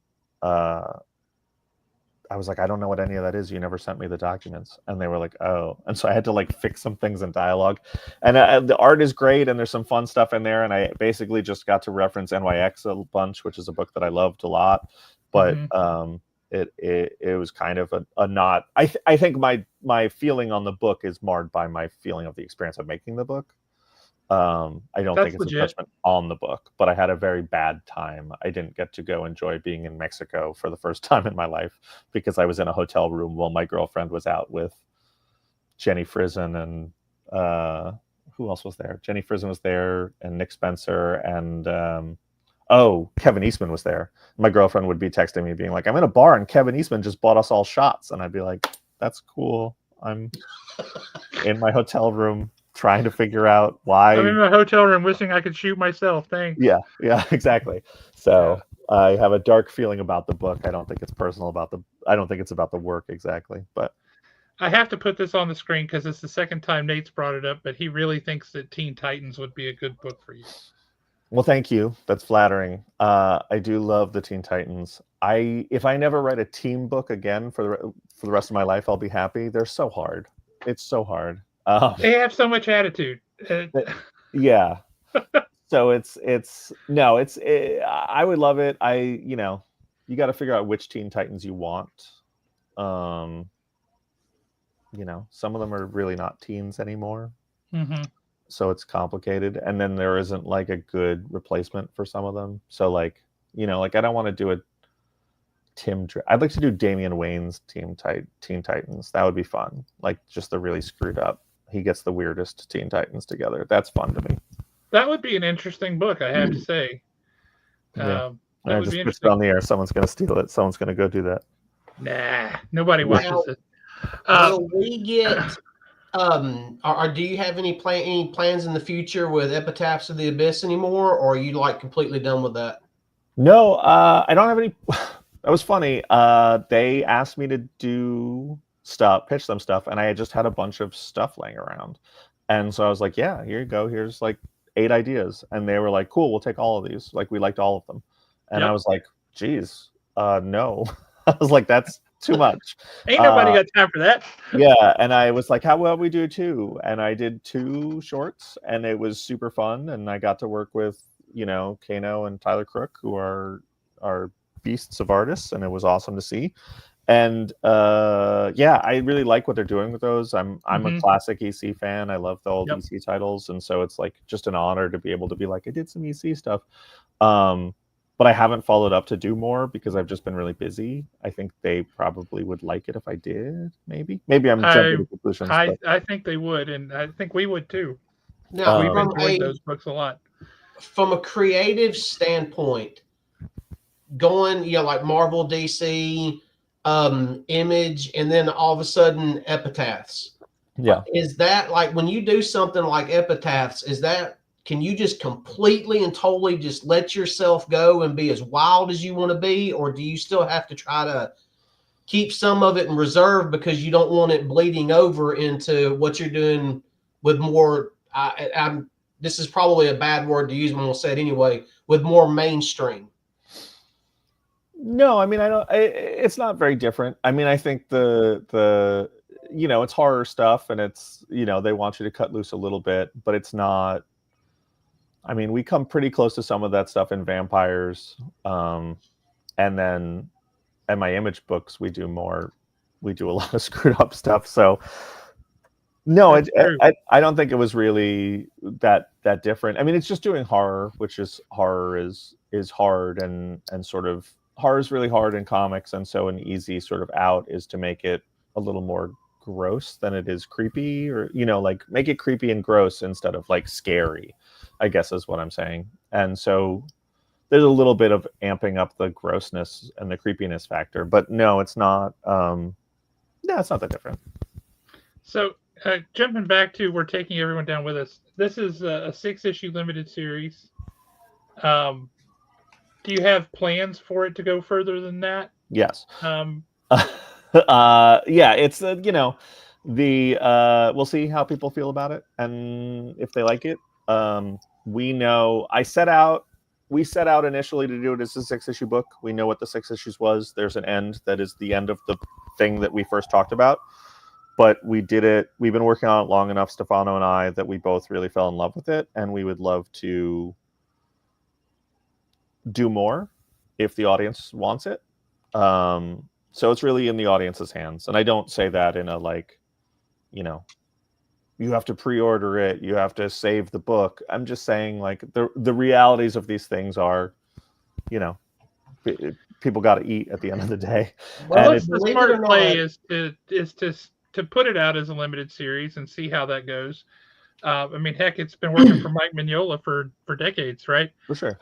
was like, I don't know what any of that is. You never sent me the documents. And they were like, oh. And so I had to like fix some things in dialogue. And the art is great. And there's some fun stuff in there. And I basically just got to reference NYX a bunch, which is a book that I loved a lot. But it was kind of a not. I think my feeling on the book is marred by my feeling of the experience of making the book. I don't That's think it's a legit. judgment on the book, but I had a very bad time. I didn't get to go enjoy being in Mexico for the first time in my life because I was in a hotel room while my girlfriend was out with Jenny Frison and who else was there? Jenny Frison was there, and Nick Spencer, and Kevin Eastman was there. My girlfriend would be texting me being like, I'm in a bar and Kevin Eastman just bought us all shots. And I'd be like, that's cool. I'm in my hotel room trying to figure out why. I'm in my hotel room wishing I could shoot myself. Thanks. Yeah, exactly. So I have a dark feeling about the book. I don't think it's personal I don't think it's about the work exactly, but I have to put this on the screen because it's the second time Nate's brought it up, but he really thinks that Teen Titans would be a good book for you. well, thank you. That's flattering. I do love the Teen Titans. If I never write a team book again for the rest of my life, I'll be happy. They're so hard. It's so hard. They have so much attitude. Yeah. So I would love it. You got to figure out which Teen Titans you want. Some of them are really not teens anymore. Mm-hmm. So it's complicated. And then there isn't like a good replacement for some of them. So I don't want to do I'd like to do Damian Wayne's Teen Titans. That would be fun. Like just the really screwed up. He gets the weirdest Teen Titans together. That's fun to me. That would be an interesting book, I have to say. Yeah. I just put it on the air. Someone's going to steal it. Someone's going to go do that. Nah, nobody watches it. Will we get? Do you have any plans in the future with Epitaphs of the Abyss anymore, or are you like completely done with that? No, I don't have any. That was funny. They asked me to do stuff, pitch them stuff, and I had just had a bunch of stuff laying around, and so I was like, "Yeah, here you go. Here's like 8 ideas," and they were like, "Cool, we'll take all of these." Like we liked all of them, and I was like, "Geez, no." I was like, "That's too much." Ain't nobody got time for that. Yeah, and I was like, "How about we do 2?" And I did 2 shorts, and it was super fun, and I got to work with Kano and Tyler Crook, who are beasts of artists, and it was awesome to see. And I really like what they're doing with those. I'm a classic EC fan. I love the old EC titles, and so it's like just an honor to be able to be like, I did some EC stuff. But I haven't followed up to do more because I've just been really busy. I think they probably would like it if I did. Maybe I'm jumping to conclusions. I think they would, and I think we would too. Now, we've enjoyed those books a lot. From a creative standpoint, going like Marvel, DC, Image, and then all of a sudden Epitaphs. Yeah. Is that like when you do something like Epitaphs, can you just completely and totally just let yourself go and be as wild as you want to be? Or do you still have to try to keep some of it in reserve because you don't want it bleeding over into what you're doing with more, this is probably a bad word to use, but I'm going to say it anyway, with more mainstream? No, I mean, it's not very different. I mean, I think it's horror stuff, and it's, they want you to cut loose a little bit, but it's not. I mean, we come pretty close to some of that stuff in Vampires. And then in my Image books, we do a lot of screwed up stuff. So no, I don't think it was really that different. I mean, it's just doing horror, which is horror is hard, and sort of horror is really hard in comics. And so an easy sort of out is to make it a little more gross than it is creepy, or, like make it creepy and gross instead of like scary, I guess is what I'm saying. And so there's a little bit of amping up the grossness and the creepiness factor, but no, it's not. It's not that different. So jumping back to, we're taking everyone down with us. This is a 6-issue limited series. Do you have plans for it to go further than that? Yes. It's we'll see how people feel about it and if they like it. We know we set out initially to do it as a 6-issue book. We know what the 6 issues was. There's an end that is the end of the thing that we first talked about, but we did it. We've been working on it long enough, Stefano and I, that we both really fell in love with it, and we would love to do more if the audience wants it. So it's really in the audience's hands. And I don't say that in a you have to pre-order it, you have to save the book. I'm just saying, like, the realities of these things are, you know, people got to eat at the end of the day. Well, Plus, the believe it or smart play not, is to put it out as a limited series and see how that goes. I mean, heck, it's been working for Mike Mignola for decades, right? For sure.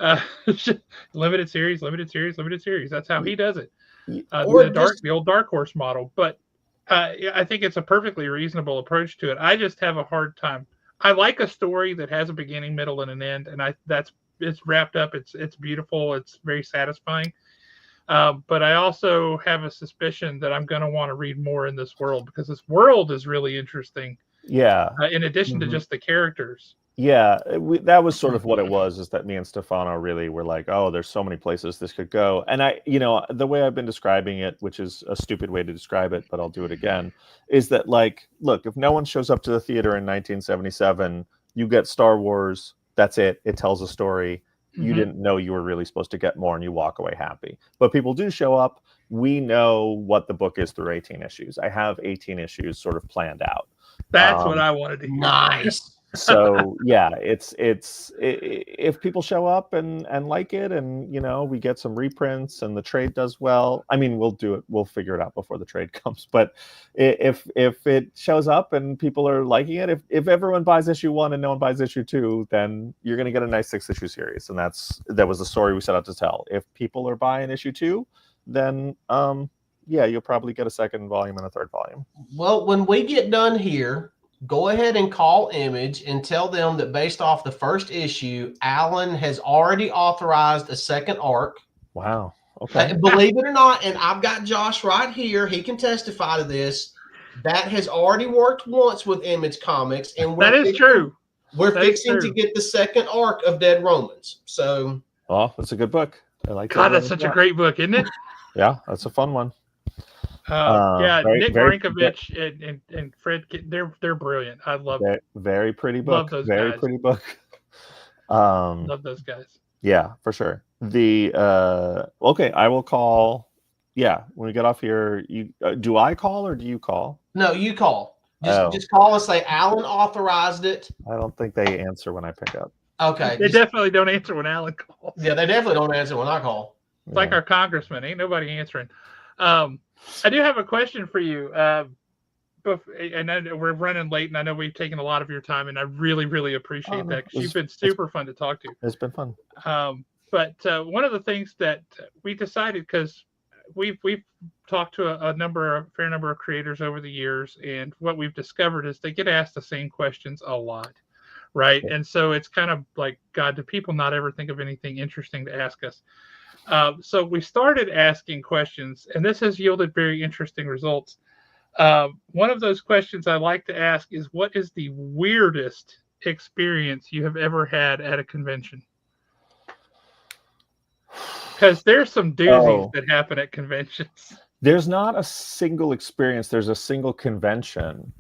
Limited series, limited series, limited series. That's how he does it. Or The old Dark Horse model. But I think it's a perfectly reasonable approach to it. I just have a hard time. I like a story that has a beginning, middle, and an end, and it's wrapped up. It's beautiful. It's very satisfying. But I also have a suspicion that I'm going to want to read more in this world, because this world is really interesting. Yeah. In addition to just the characters. Yeah, that was sort of what it was, is that me and Stefano really were like, oh, there's so many places this could go. And the way I've been describing it, which is a stupid way to describe it, but I'll do it again, is that, like, look, if no one shows up to the theater in 1977, you get Star Wars, that's it. It tells a story. You didn't know you were really supposed to get more, and you walk away happy. But people do show up. We know what the book is through 18 issues. I have 18 issues sort of planned out. That's what I wanted to hear. Nice. So yeah, it's if people show up and like it, and we get some reprints and the trade does well, I mean, we'll do it. We'll figure it out before the trade comes. But if it shows up and people are liking it, if everyone buys issue 1 and no one buys issue 2, then you're going to get a nice 6-issue series, and that was the story we set out to tell. If people are buying issue 2, then yeah, you'll probably get a second volume and a third volume. Well, when we get done here, go ahead and call Image and tell them that based off the first issue, Alan has already authorized a second arc. Wow. Okay. Believe it or not, and I've got Josh right here. He can testify to this. That has already worked once with Image Comics, and that is true. We're fixing to get the second arc of Dead Romans. So, that's a good book. I like. God, that's such a great book, isn't it? Yeah, that's a fun one. Nick Marinkovich and Fred, they're brilliant. I love it. Very pretty book. Love those guys. Pretty book. Love those guys. Yeah, for sure. Okay, I will call. Yeah, when we get off here, do I call or do you call? No, you call. Just call and say Alan authorized it. I don't think they answer when I pick up. Okay. They definitely don't answer when Alan calls. Yeah, they definitely don't answer when I call. It's like our congressman. Ain't nobody answering. I do have a question for you. And I know we're running late, and I know we've taken a lot of your time, and I really, really appreciate that, because you've been super fun to talk to. It's been fun. But one of the things that we decided, because we've talked to a fair number of creators over the years, and what we've discovered is they get asked the same questions a lot, right? Yeah. And so it's kind of like, God, do people not ever think of anything interesting to ask us? So we started asking questions, and this has yielded very interesting results. One of those questions I like to ask is, what is the weirdest experience you have ever had at a convention? Because there's some doozies that happen at conventions. There's not a single experience. There's a single convention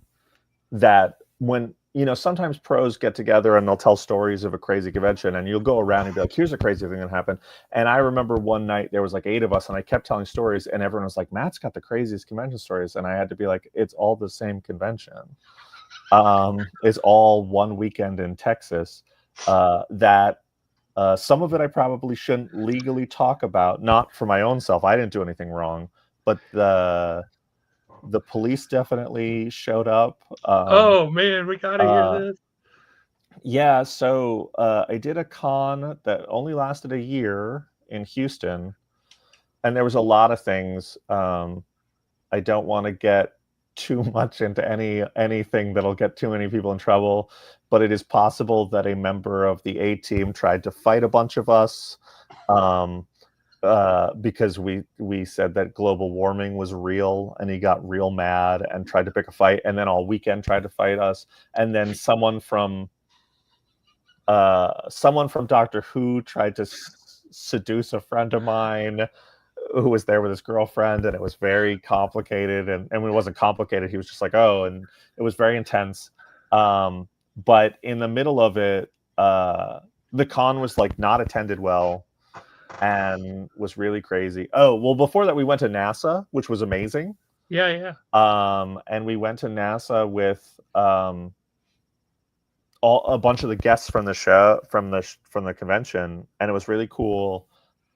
that when, sometimes pros get together and they'll tell stories of a crazy convention, and you'll go around and be like, here's a crazy thing that happened. And I remember one night there was like 8 of us, and I kept telling stories, and everyone was like, Matt's got the craziest convention stories. And I had to be like, it's all the same convention. It's all one weekend in Texas. Some of it I probably shouldn't legally talk about, not for my own self. I didn't do anything wrong, but the police definitely showed up. Oh man, we gotta hear this. Yeah, so I did a con that only lasted a year in Houston, and there was a lot of things. I don't want to get too much into anything that'll get too many people in trouble, but it is possible that a member of the A team tried to fight a bunch of us. Because we said that global warming was real, and he got real mad and tried to pick a fight, and then all weekend tried to fight us. And then someone from Doctor Who tried to seduce a friend of mine who was there with his girlfriend, and it was very complicated. And when it wasn't complicated, he was just like, oh, and it was very intense. But in the middle of it, the con was like not attended well, and was really crazy. Oh, well, before that we went to NASA, which was amazing. Yeah. And we went to NASA with a bunch of the guests from the show from the convention, and it was really cool.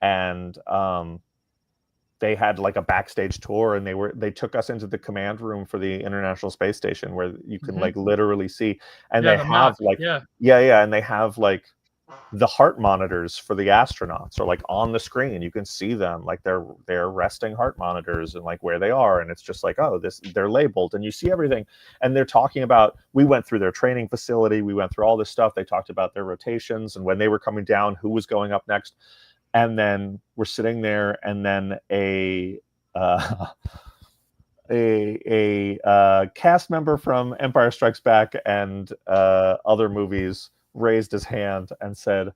And they had like a backstage tour, and they took us into the command room for the International Space Station, where you can like literally see, and Yeah, they the have mock, like yeah. and they have like the heart monitors for the astronauts are like on the screen. You can see them, like they're resting heart monitors and like where they are, and it's just like, oh, they're labeled, and you see everything. And they're talking about, we went through their training facility, we went through all this stuff. They talked about their rotations and when they were coming down, who was going up next. And then we're sitting there, and then a cast member from Empire Strikes Back and other movies raised his hand and said,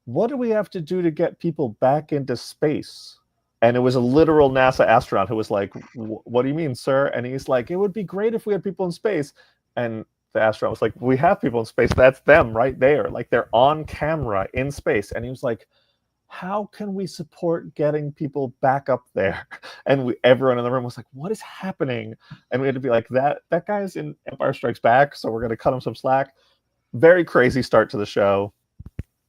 "What do we have to do to get people back into space?" And it was a literal NASA astronaut who was like, "What do you mean, sir?" And he's like, "It would be great if we had people in space." And the astronaut was like, "We have people in space. That's them right there. Like they're on camera in space." And he was like, "How can we support getting people back up there?" And everyone in the room was like, "What is happening?" And we had to be like, that guy's in Empire Strikes Back, so we're going to cut him some slack. Very crazy start to the show.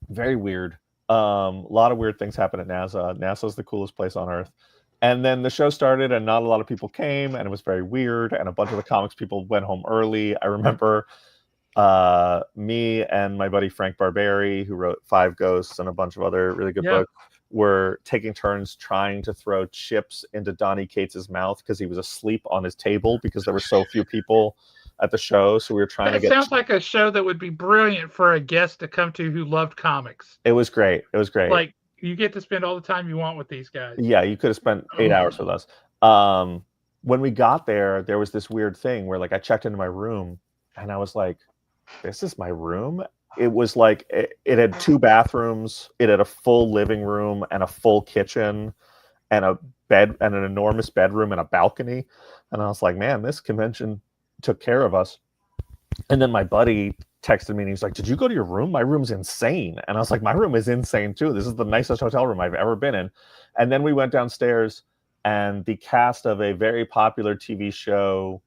Very weird. A lot of weird things happen at NASA. NASA's the coolest place on Earth. And then the show started, and not a lot of people came, and it was very weird. And a bunch of the comics people went home early. I remember me and my buddy Frank Barberi, who wrote Five Ghosts and a bunch of other really good books, were taking turns trying to throw chips into Donny Cates's mouth because he was asleep on his table because there were so few people at the show. So we were trying to get... It sounds like a show that would be brilliant for a guest to come to who loved comics. It was great. It was great. Like, you get to spend all the time you want with these guys. Yeah, you could have spent 8 hours with us. When we got there was this weird thing where like I checked into my room and I was like, this is my room? It was like, it had 2 bathrooms, it had a full living room and a full kitchen and a bed and an enormous bedroom and a balcony. And I was like, man, this convention took care of us. And then my buddy texted me and he's like, "Did you go to your room? My room's insane." And I was like, my room is insane too. This is the nicest hotel room I've ever been in. And then we went downstairs, and the cast of a very popular TV show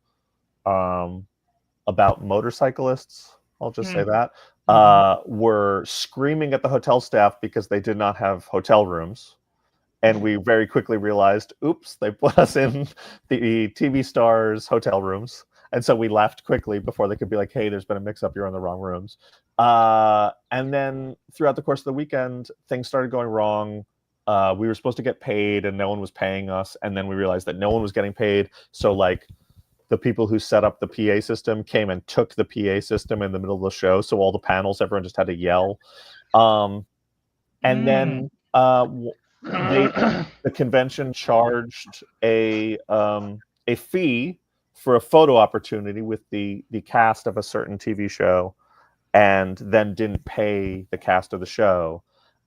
about motorcyclists, I'll just say that, were screaming at the hotel staff because they did not have hotel rooms. And we very quickly realized, oops, they put us in the TV stars' hotel rooms. And so we left quickly before they could be like, "Hey, there's been a mix-up. You're in the wrong rooms." And then throughout the course of the weekend, things started going wrong. We were supposed to get paid, and no one was paying us. And then we realized that no one was getting paid. So, like, the people who set up the PA system came and took the PA system in the middle of the show. So all the panels, everyone just had to yell. And then the convention charged a fee for a photo opportunity with the cast of a certain TV show, and then didn't pay the cast of the show.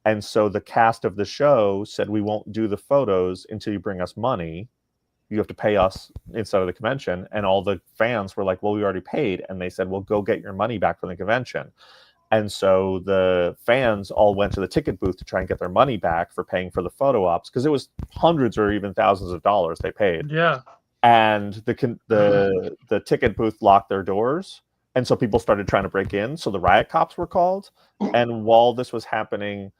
And so the cast of the show said, "We won't do the photos until you bring us money. You have to pay us inside of the convention." And all the fans were like, "Well, we already paid." And they said, "Well, go get your money back from the convention." And so the fans all went to the ticket booth to try and get their money back for paying for the photo ops, because it was hundreds or even thousands of dollars they paid. Yeah. And the ticket booth locked their doors, and so people started trying to break in. So the riot cops were called. And while this was happening,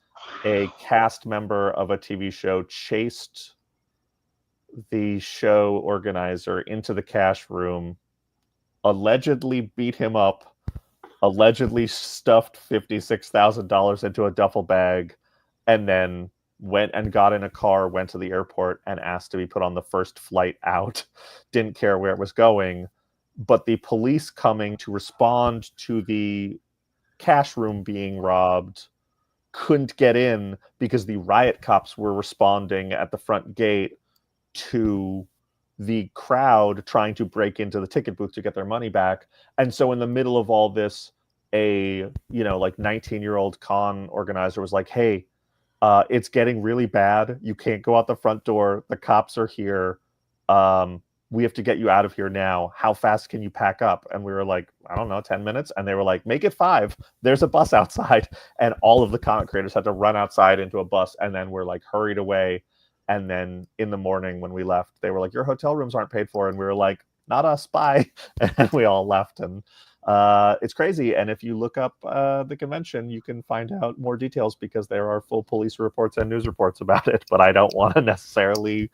a cast member of a TV show chased the show organizer into the cash room, allegedly beat him up, allegedly stuffed $56,000 into a duffel bag, and then went and got in a car, went to the airport, and asked to be put on the first flight out. Didn't care where it was going. But the police coming to respond to the cash room being robbed couldn't get in because the riot cops were responding at the front gate to the crowd trying to break into the ticket booth to get their money back. And so in the middle of all this, a 19-year-old con organizer was like, "Hey, it's getting really bad. You can't go out the front door. The cops are here. We have to get you out of here now. How fast can you pack up?" And we were like, "I don't know, 10 minutes." And they were like, "Make it 5. There's a bus outside." And all of the comic creators had to run outside into a bus, and then we're like hurried away. And then in the morning when we left, they were like, "Your hotel rooms aren't paid for." And we were like, "Not us, bye." And we all left. And It's crazy. And if you look up the convention, you can find out more details because there are full police reports and news reports about it. But I don't want to necessarily.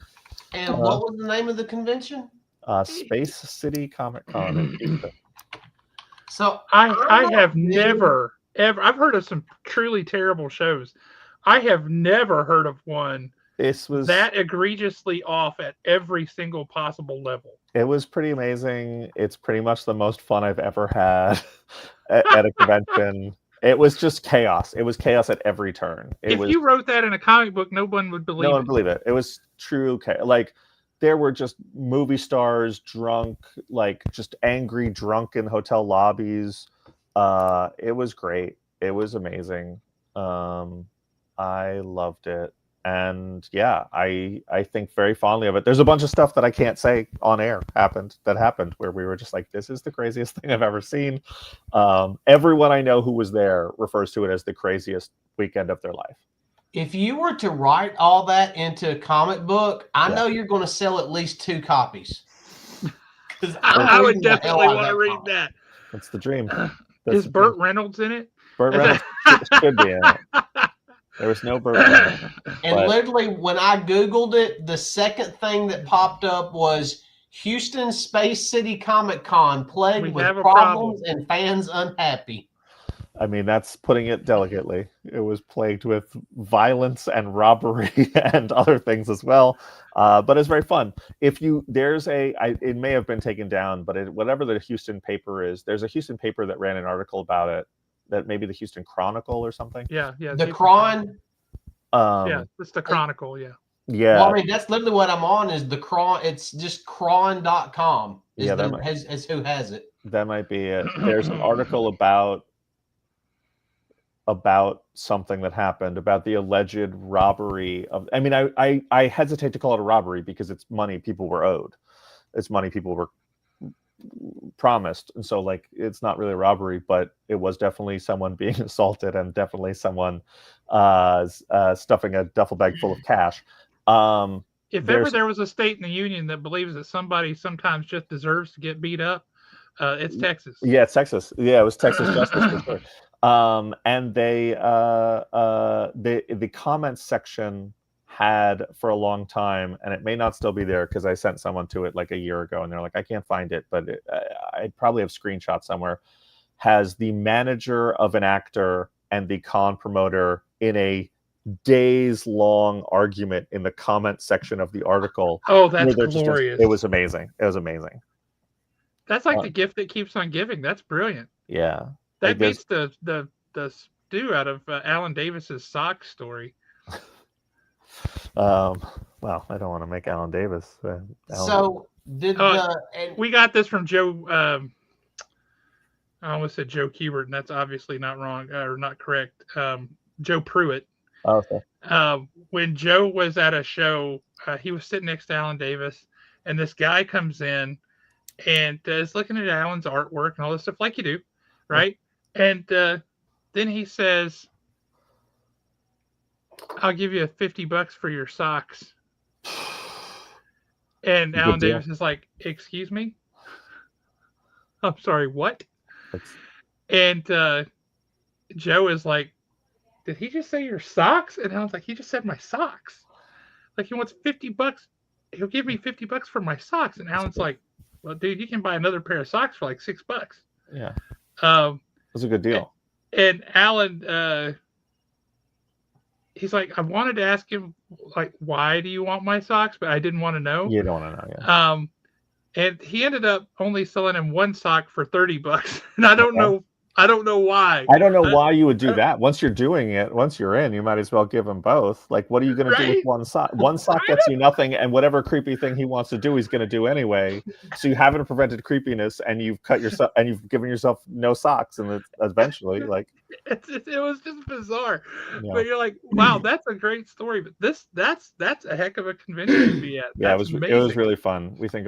And what was the name of the convention? Space City Comic Con in Houston. So I have never ever. I've heard of some truly terrible shows. I have never heard of one This was that egregiously off at every single possible level. It was pretty amazing. It's pretty much the most fun I've ever had at a convention. It was just chaos. It was chaos at every turn. If you wrote that in a comic book, no one would believe it. No one would believe it. It was true chaos. Like, there were just movie stars drunk, like just angry, drunk in hotel lobbies. It was great. It was amazing. I loved it. And yeah, I think very fondly of it. There's a bunch of stuff that I can't say on air happened where we were just like, this is the craziest thing I've ever seen. Everyone I know who was there refers to it as the craziest weekend of their life. If you were to write all that into a comic book, I know you're going to sell at least 2 copies. I would definitely want to read that. That's the dream. Is Burt Reynolds in it? Burt Reynolds should be in it. There was no Burt Reynolds. And literally, when I Googled it, the second thing that popped up was Houston Space City Comic Con plagued with problems and fans unhappy. I mean, that's putting it delicately. It was plagued with violence and robbery and other things as well. But it's very fun. It may have been taken down, but whatever the Houston paper is, there's a Houston paper that ran an article about it. That maybe the Houston Chronicle or something. Yeah. The Chron. It's the Chronicle. Yeah. Well, I mean, that's literally what I'm on. Is the Chron? It's just Chron.com. Is who has it? That might be it. There's an article about something that happened, about the alleged robbery of. I mean, I hesitate to call it a robbery because it's money people were owed. It's money people were promised, and so like it's not really a robbery, but it was definitely someone being assaulted and definitely someone stuffing a duffel bag full of cash. If ever there was a state in the union that believes that somebody sometimes just deserves to get beat up, it's Texas. Yeah, it's Texas. Yeah, it was Texas Justice for sure. And the comments section had for a long time, and it may not still be there because I sent someone to it like a year ago and they're like, I can't find it, but I probably have screenshots somewhere, has the manager of an actor and the con promoter in a days-long argument in the comment section of the article. Oh, that's glorious. It was amazing. It was amazing. That's like the gift that keeps on giving. That's brilliant. Yeah. That beats the stew out of Alan Davis's sock story. Well, I don't want to make Alan Davis. We got this from Joe. I almost said Joe Kubert, and that's obviously not wrong or not correct. Joe Pruitt. Oh, okay. When Joe was at a show, he was sitting next to Alan Davis, and this guy comes in and is looking at Alan's artwork and all this stuff like you do, right? And then he says, I'll give you $50 for your socks. And Alan Davis is like, excuse me? I'm sorry, what? And Joe is like, did he just say your socks? And Alan's like, he just said my socks. Like, he wants $50. He'll give me $50 for my socks. And Alan's like, well, dude, you can buy another pair of socks for like $6. Yeah. That's a good deal. And Alan, he's like, I wanted to ask him, like, why do you want my socks? But I didn't want to know. You don't want to know, yeah. And he ended up only selling him one sock for $30. And I don't know why. I don't know why you would do that. Once you're doing it, once you're in, you might as well give them both. Like, what are you going to do with one sock? One sock gets you nothing, and whatever creepy thing he wants to do, he's going to do anyway. So you haven't prevented creepiness, and you've cut yourself, and you've given yourself no socks, and eventually, like, it was just bizarre. Yeah. But you're like, wow, that's a great story. But that's a heck of a convention to be at. Yeah, it was really fun. I think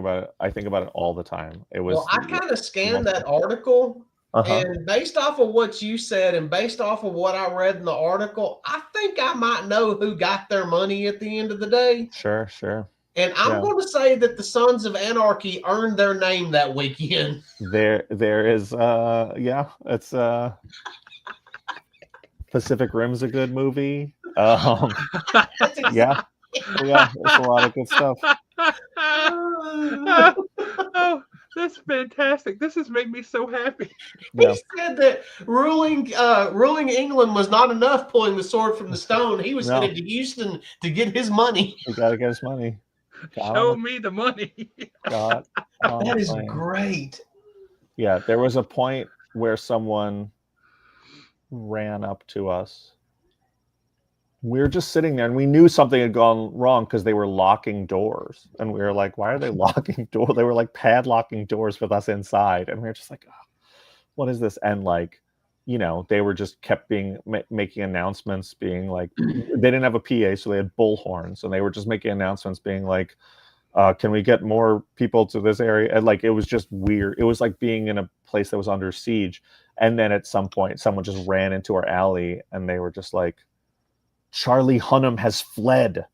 about it all the time. It was. Well, I kind of scanned that article. And based off of what you said and based off of what I read in the article, I think I might know who got their money at the end of the day. Sure. And I'm going to say that the Sons of Anarchy earned their name that weekend. There is, it's Pacific Rim's a good movie. Yeah, it's a lot of good stuff. Oh, that's fantastic. This has made me so happy. Yeah. He said that ruling England was not enough pulling the sword from the stone. He was headed to Houston to get his money. You got to get his money. Show me the money. God, that is great. Yeah, there was a point where someone ran up to us. We were just sitting there and we knew something had gone wrong because they were locking doors. And we were like, why are they locking doors? They were like padlocking doors with us inside. And we were just like, oh, what is this? And like, you know, they were just kept making announcements being like, they didn't have a PA, so they had bullhorns. And they were just making announcements being like, can we get more people to this area? And like, it was just weird. It was like being in a place that was under siege. And then at some point, someone just ran into our alley and they were just like, Charlie Hunnam has fled.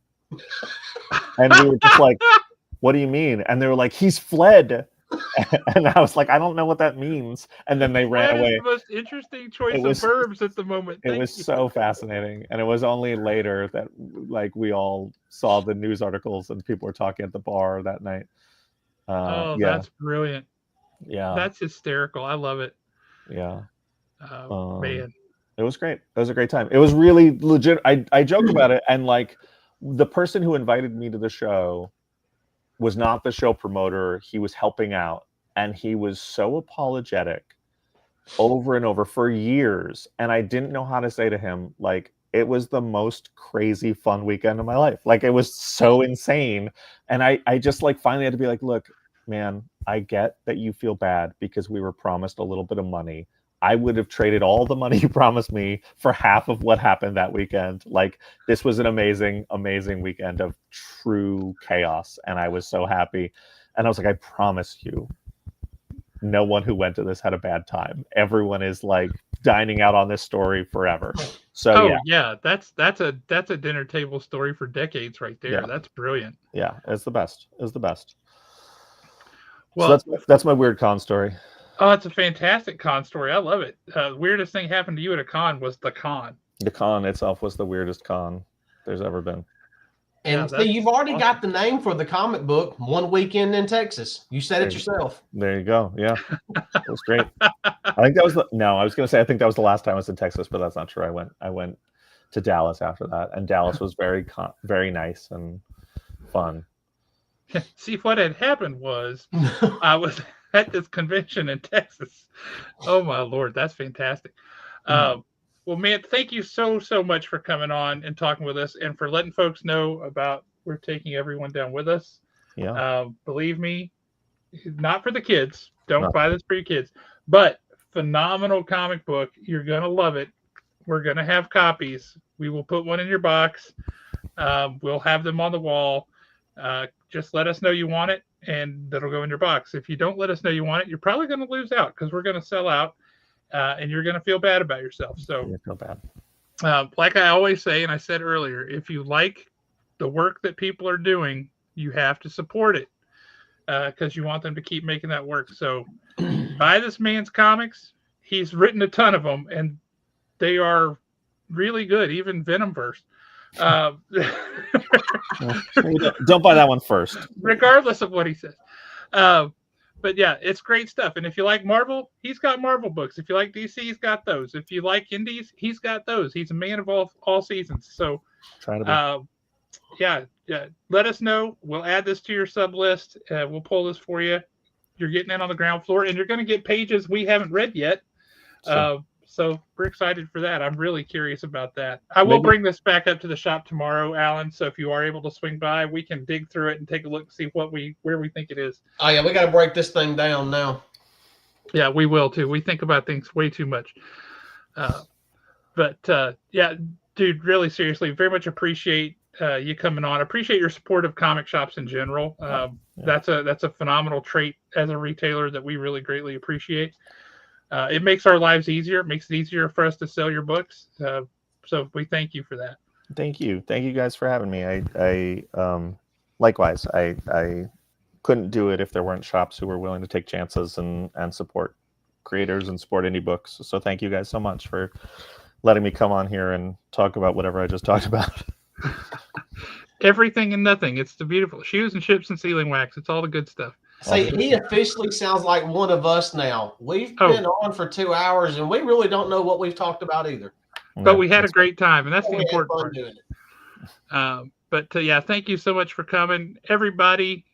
And we were just like, what do you mean? And they were like, he's fled. And I was like, I don't know what that means. And then they ran away. That is the most interesting choice of verbs at the moment. It was so fascinating. And it was only later that like we all saw the news articles and people were talking at the bar that night. That's brilliant. Yeah. That's hysterical. I love it. Yeah. Man. It was great. It was a great time. It was really legit. I joke about it. And like the person who invited me to the show was not the show promoter. He was helping out. And he was so apologetic over and over for years. And I didn't know how to say to him, like, it was the most crazy fun weekend of my life. Like, it was so insane. And I just like finally had to be like, look, man, I get that you feel bad because we were promised a little bit of money. I would have traded all the money you promised me for half of what happened that weekend. Like, this was an amazing, amazing weekend of true chaos. And I was so happy. And I was like, I promise you, no one who went to this had a bad time. Everyone is like dining out on this story forever. So that's a dinner table story for decades right there. Yeah. That's brilliant. Yeah, it's the best. It's the best. Well, so that's my weird con story. Oh, it's a fantastic con story. I love it. Weirdest thing happened to you at a con was the con. The con itself was the weirdest con there's ever been. And see, you've already got the name for the comic book, One Weekend in Texas. You said it yourself. There you go. Yeah. It was great. I think that was I was going to say, I think that was the last time I was in Texas, but that's not true. I went to Dallas after that, and Dallas was very nice and fun. See, what had happened was I was at this convention in Texas. Oh my Lord, that's fantastic. Well, man, thank you so much for coming on and talking with us and for letting folks know about we're taking everyone down with us. Yeah. Believe me, not for the kids. Don't buy this for your kids, but phenomenal comic book. You're going to love it. We're going to have copies. We will put one in your box. We'll have them on the wall. Just let us know you want it, and that'll go in your box. If you don't let us know you want it, you're probably going to lose out because we're going to sell out, and you're going to feel bad about yourself. So, feel bad. Like I always say, and I said earlier, if you like the work that people are doing, you have to support it because you want them to keep making that work. So, buy this man's comics. He's written a ton of them, and they are really good, even Venomverse. Don't buy that one first, regardless of what he says. But yeah, it's great stuff. And if you like Marvel, he's got Marvel books. If you like DC, he's got those. If you like indies, he's got those. He's a man of all seasons. So yeah, let us know. We'll add this to your sub list. We'll pull this for you. You're getting in on the ground floor, and you're going to get pages we haven't read yet. So we're excited for that. I'm really curious about that. I will bring this back up to the shop tomorrow, Alan. So if you are able to swing by, we can dig through it and take a look and see where we think it is. Oh yeah, we got to break this thing down now. Yeah, we will too. We think about things way too much. But yeah, dude, really seriously, very much appreciate you coming on. Appreciate your support of comic shops in general. That's a phenomenal trait as a retailer that we really greatly appreciate. It makes our lives easier. It makes it easier for us to sell your books. So we thank you for that. Thank you guys for having me. I likewise, I couldn't do it if there weren't shops who were willing to take chances and support creators and support indie books. So thank you guys so much for letting me come on here and talk about whatever I just talked about. Everything and nothing. It's the beautiful shoes and chips and sealing wax. It's all the good stuff. See, he officially sounds like one of us now. We've been on for 2 hours, and we really don't know what we've talked about either. But we had a great time, and that's the important part. Doing it. Yeah, thank you so much for coming, everybody.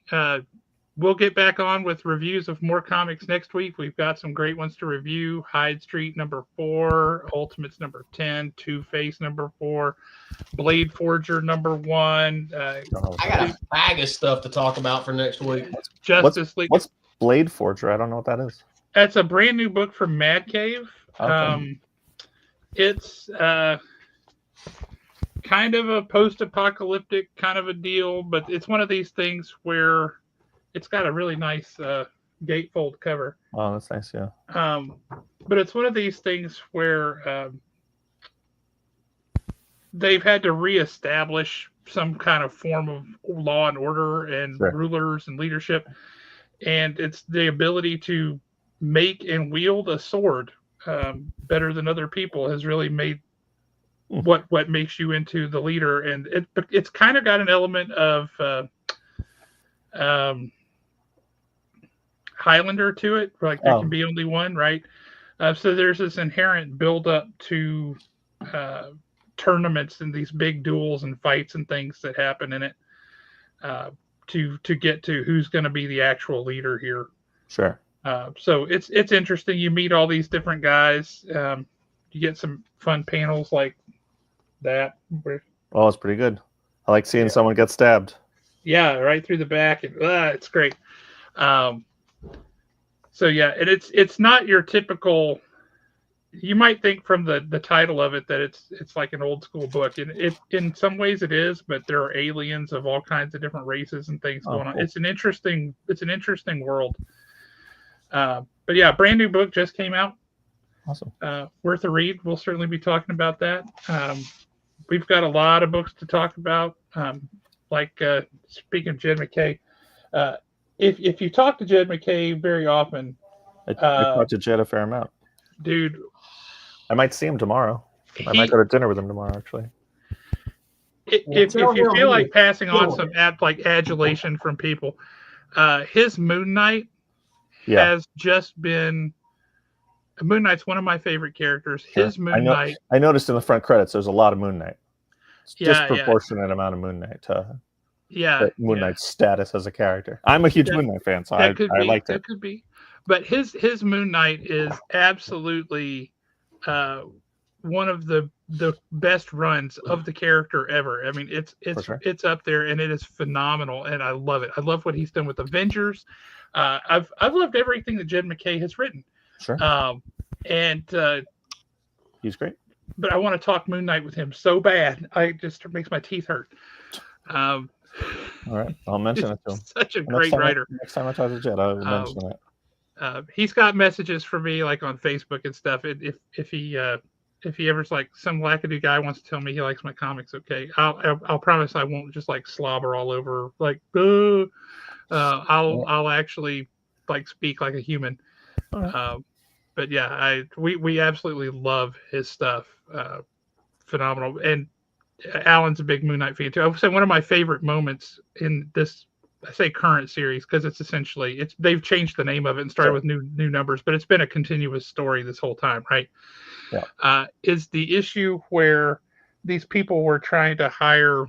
We'll get back on with reviews of more comics next week. We've got some great ones to review. Hyde Street #4, Ultimates #10, Two-Face #4, Blade Forger #1. I got a bag of stuff to talk about for next week. Justice League. What's Blade Forger? I don't know what that is. That's a brand new book from Mad Cave. Okay. It's kind of a post-apocalyptic kind of a deal, but it's one of these things where it's got a really nice gatefold cover. Oh, that's nice, yeah. But it's one of these things where they've had to reestablish some kind of form of law and order and rulers and leadership. And it's the ability to make and wield a sword better than other people has really made what makes you into the leader. And it's kind of got an element of Highlander to it, like there can be only one, right? So there's this inherent build up to tournaments and these big duels and fights and things that happen in it to get to who's going to be the actual leader here. Sure. So it's interesting. You meet all these different guys. You get some fun panels like that. Oh, it's pretty good. I like seeing someone get stabbed. Yeah, right through the back. And, it's great. So yeah, and it's not your typical. You might think from the title of it that it's like an old school book, and it in some ways it is, but there are aliens of all kinds of different races and things going on. Cool. It's an interesting world. But yeah, brand new book just came out. Awesome. Worth a read. We'll certainly be talking about that. We've got a lot of books to talk about. Speaking of Jed MacKay, if you talk to Jed MacKay very often, I talk to Jed a fair amount. Dude, I might see him tomorrow. I might go to dinner with him tomorrow, actually. If you feel like passing on some adulation from people, his Moon Knight has just been. Moon Knight's one of my favorite characters. His Moon Knight. I noticed in the front credits there's a lot of Moon Knight. It's disproportionate amount of Moon Knight to Moon Knight's status as a character. I'm a huge Moon Knight fan, so I liked it. That could be. But his Moon Knight is absolutely one of the best runs of the character ever. I mean, it's up there, and it is phenomenal, and I love it. I love what he's done with Avengers. I've loved everything that Jed MacKay has written. Sure. He's great. But I want to talk Moon Knight with him so bad. It makes my teeth hurt. All right, I'll mention it to him. Such a great writer. Next time I talk to Jed, I'll mention it. He's got messages for me like on Facebook and stuff. If he ever's like some wackadoo guy wants to tell me he likes my comics, okay, I'll promise I won't just like slobber all over like. I'll actually like speak like a human. But yeah, we absolutely love his stuff. Phenomenal. And Alan's a big Moon Knight fan too. I would say one of my favorite moments in this, I say current series because it's essentially they've changed the name of it and started with new numbers, but it's been a continuous story this whole time, right? Yeah. Is the issue where these people were trying to hire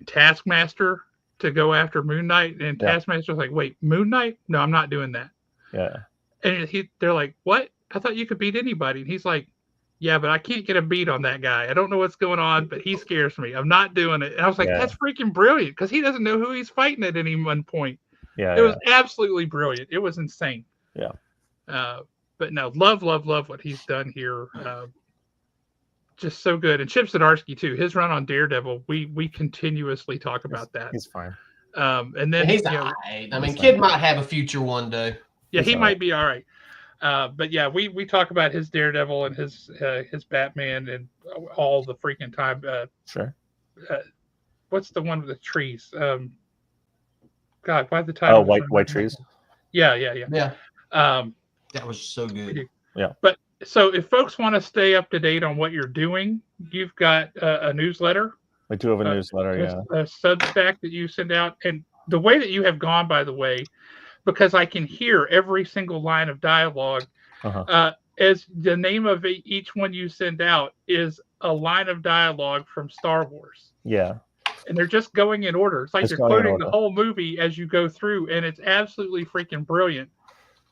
Taskmaster to go after Moon Knight, and Taskmaster's like, "Wait, Moon Knight? No, I'm not doing that." Yeah. And they're like, "What? I thought you could beat anybody." And he's like, "Yeah, but I can't get a beat on that guy. I don't know what's going on, but he scares me. I'm not doing it." And I was like, "That's freaking brilliant," because he doesn't know who he's fighting at any one point. Yeah, it was absolutely brilliant. It was insane. Yeah. But no, love what he's done here. Just so good. And Chip Zdarsky too. His run on Daredevil, we continuously talk about that. He's fine. And then he's all right. I mean, Kid might have a future one day. Yeah, he might be all right. But yeah, we talk about his Daredevil and his Batman and all the freaking time. Sure. What's the one with the trees? God, why the title? Oh, White Trees. Yeah. Yeah, Um, that was so good. Yeah. But so if folks want to stay up to date on what you're doing, you've got a newsletter. I do have a newsletter, yeah. A Substack that you send out. And the way that you have gone, by the way, because I can hear every single line of dialogue, as the name of each one you send out is a line of dialogue from Star Wars. Yeah. And they're just going in order. It's like It's you're going in quoting order. the whole movie as you go through, and it's absolutely freaking brilliant.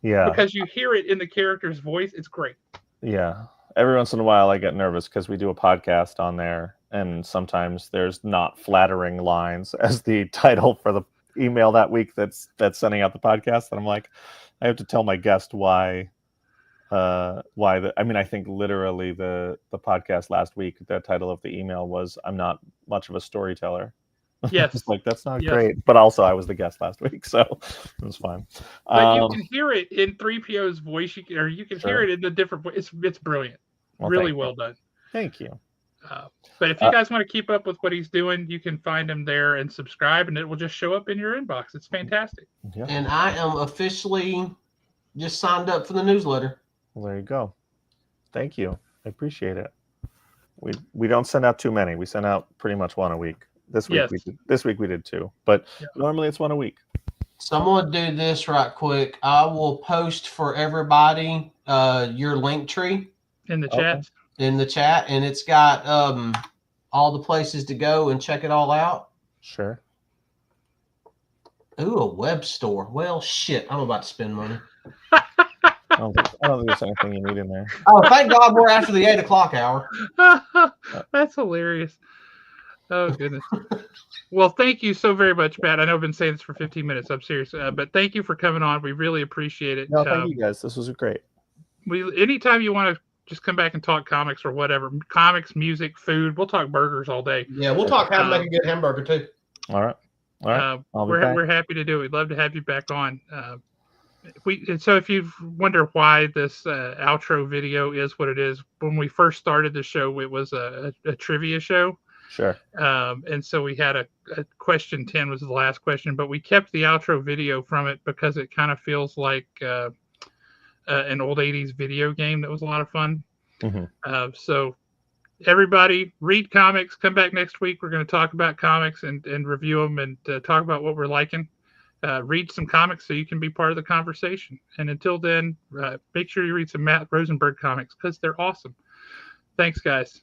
Yeah. Because you hear it in the character's voice. It's great. Yeah. Every once in a while I get nervous because we do a podcast on there, and sometimes there's not flattering lines as the title for the email that week that's sending out the podcast. And I'm like, I have to tell my guest why I think literally the podcast last week, the title of the email was, "I'm not much of a storyteller." Yes. It's like, that's not great. But also I was the guest last week, so it was fine. But you can hear it in 3PO's voice, you can Sure. hear it in the different voice. It's brilliant. Well, really well done. Thank you. But if you guys want to keep up with what he's doing, you can find him there and subscribe, and it will just show up in your inbox. It's fantastic. Yeah. And I am officially just signed up for the newsletter. Well, there you go. Thank you. I appreciate it. We don't send out too many. We send out pretty much one a week. This week we did two, but normally it's one a week. So I'm going to do this right quick. I will post for everybody your link tree In the chat. in the chat, and it's got all the places to go and check it all out. Sure. Ooh, a web store. Well, shit, I'm about to spend money. I don't think there's anything you need in there. Oh, thank God we're after the 8 o'clock hour. That's hilarious. Oh, goodness. Well, thank you so very much, Matt. I know I've been saying this for 15 minutes. I'm serious. But thank you for coming on. We really appreciate it. No, thank you guys. This was great. Anytime you want to just come back and talk comics or whatever, comics, music, food, we'll talk burgers all day. Yeah, we'll talk how to make a good hamburger, too. All right. We're happy to do it. We'd love to have you back on. So if you wonder why this outro video is what it is, when we first started the show, it was a trivia show. Sure. And so we had a question 10 was the last question, but we kept the outro video from it because it kind of feels like an old 80s video game that was a lot of fun. Mm-hmm. So everybody read comics. Come back next week. We're going to talk about comics and review them and talk about what we're liking. Read some comics so you can be part of the conversation. And until then, make sure you read some Matt Rosenberg comics because they're awesome. Thanks, guys.